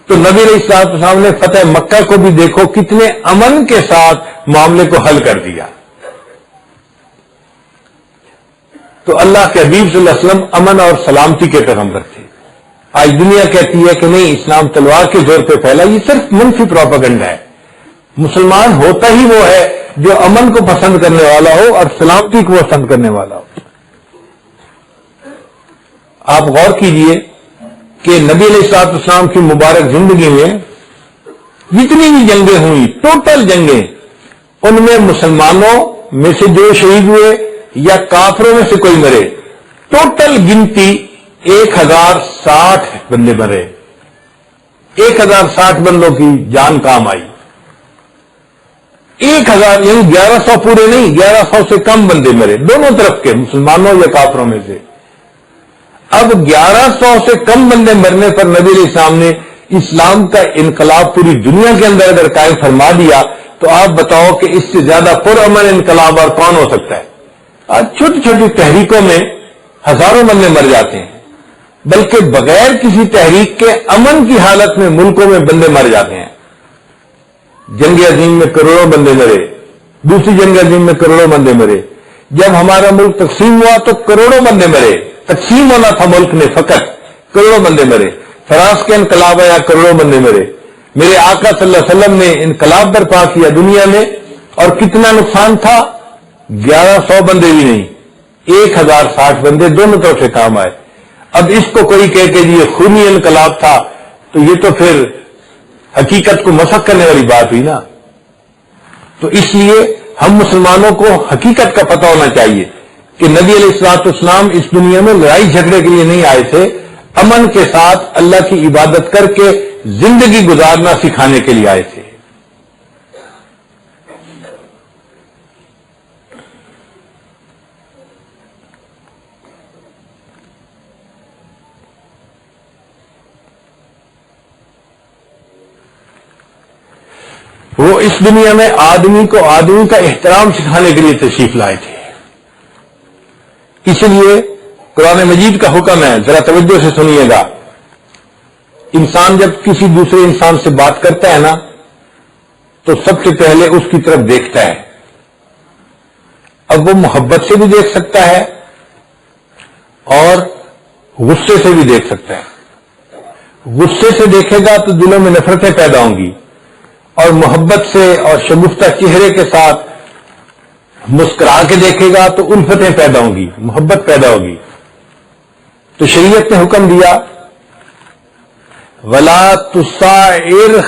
تو نبی علیہ السلام نے فتح مکہ کو بھی دیکھو کتنے امن کے ساتھ معاملے کو حل کر دیا. تو اللہ کے حبیب صلی اللہ علیہ وسلم امن اور سلامتی کے پیغمبر تھے. آج دنیا کہتی ہے کہ نہیں، اسلام تلوار کے زور پہ پھیلا، یہ صرف منفی پروپیگنڈا ہے. مسلمان ہوتا ہی وہ ہے جو امن کو پسند کرنے والا ہو اور سلامتی کو پسند کرنے والا ہو. آپ غور کیجئے کہ نبی علیہ السلام کی مبارک زندگی میں جتنی بھی جنگیں ہوئی، ٹوٹل جنگیں، ان میں مسلمانوں میں سے جو شہید ہوئے یا کافروں میں سے کوئی مرے، ٹوٹل گنتی 1060 بندے مرے. 1060 بندوں کی جان کام آئی. 1000 یعنی 1100 پورے نہیں، 1100 سے کم بندے مرے دونوں طرف کے، مسلمانوں یا کافروں میں سے. اب 1100 سے کم بندے مرنے پر نبی علیہ السلام نے اسلام کا انقلاب پوری دنیا کے اندر اگر قائم فرما دیا تو آپ بتاؤ کہ اس سے زیادہ پرامن انقلاب اور کون ہو سکتا ہے. آج چھوٹی چھوٹی تحریکوں میں ہزاروں بندے مر جاتے ہیں، بلکہ بغیر کسی تحریک کے امن کی حالت میں ملکوں میں بندے مر جاتے ہیں. جنگ عظیم میں کروڑوں بندے مرے، دوسری جنگ عظیم میں کروڑوں بندے مرے. جب ہمارا ملک تقسیم ہوا تو کروڑوں بندے مرے. تقسیم ہونا تھا ملک میں، فقط کروڑوں بندے مرے. فرانس کے انقلاب آیا، کروڑوں بندے میرے آقا صلی اللہ علیہ وسلم نے انقلاب برپا کیا دنیا میں، اور کتنا نقصان تھا؟ 1100 بندے بھی نہیں، 1060 بندے دونوں طرف سے کام آئے۔ اب اس کو کوئی کہے کہ یہ خونی انقلاب تھا، تو یہ تو پھر حقیقت کو مسخ کرنے والی بات ہوئی نا۔ تو اس لیے ہم مسلمانوں کو حقیقت کا پتہ ہونا چاہیے کہ نبی علیہ الصلوۃ والسلام اس دنیا میں لڑائی جھگڑے کے لیے نہیں آئے تھے، امن کے ساتھ اللہ کی عبادت کر کے زندگی گزارنا سکھانے کے لیے آئے تھے۔ وہ اس دنیا میں آدمی کو آدمی کا احترام سکھانے کے لیے تشریف لائے تھے۔ اس لیے قرآن مجید کا حکم ہے، ذرا توجہ سے سنیے گا، انسان جب کسی دوسرے انسان سے بات کرتا ہے نا تو سب سے پہلے اس کی طرف دیکھتا ہے۔ اب وہ محبت سے بھی دیکھ سکتا ہے اور غصے سے بھی دیکھ سکتا ہے۔ غصے سے دیکھے گا تو دلوں میں نفرتیں پیدا ہوں گی، اور محبت سے اور شگفتہ چہرے کے ساتھ مسکرا کے دیکھے گا تو الفتیں پیدا ہوں گی، محبت پیدا ہوگی۔ تو شریعت نے حکم دیا وَلَا تُسَعِّرْ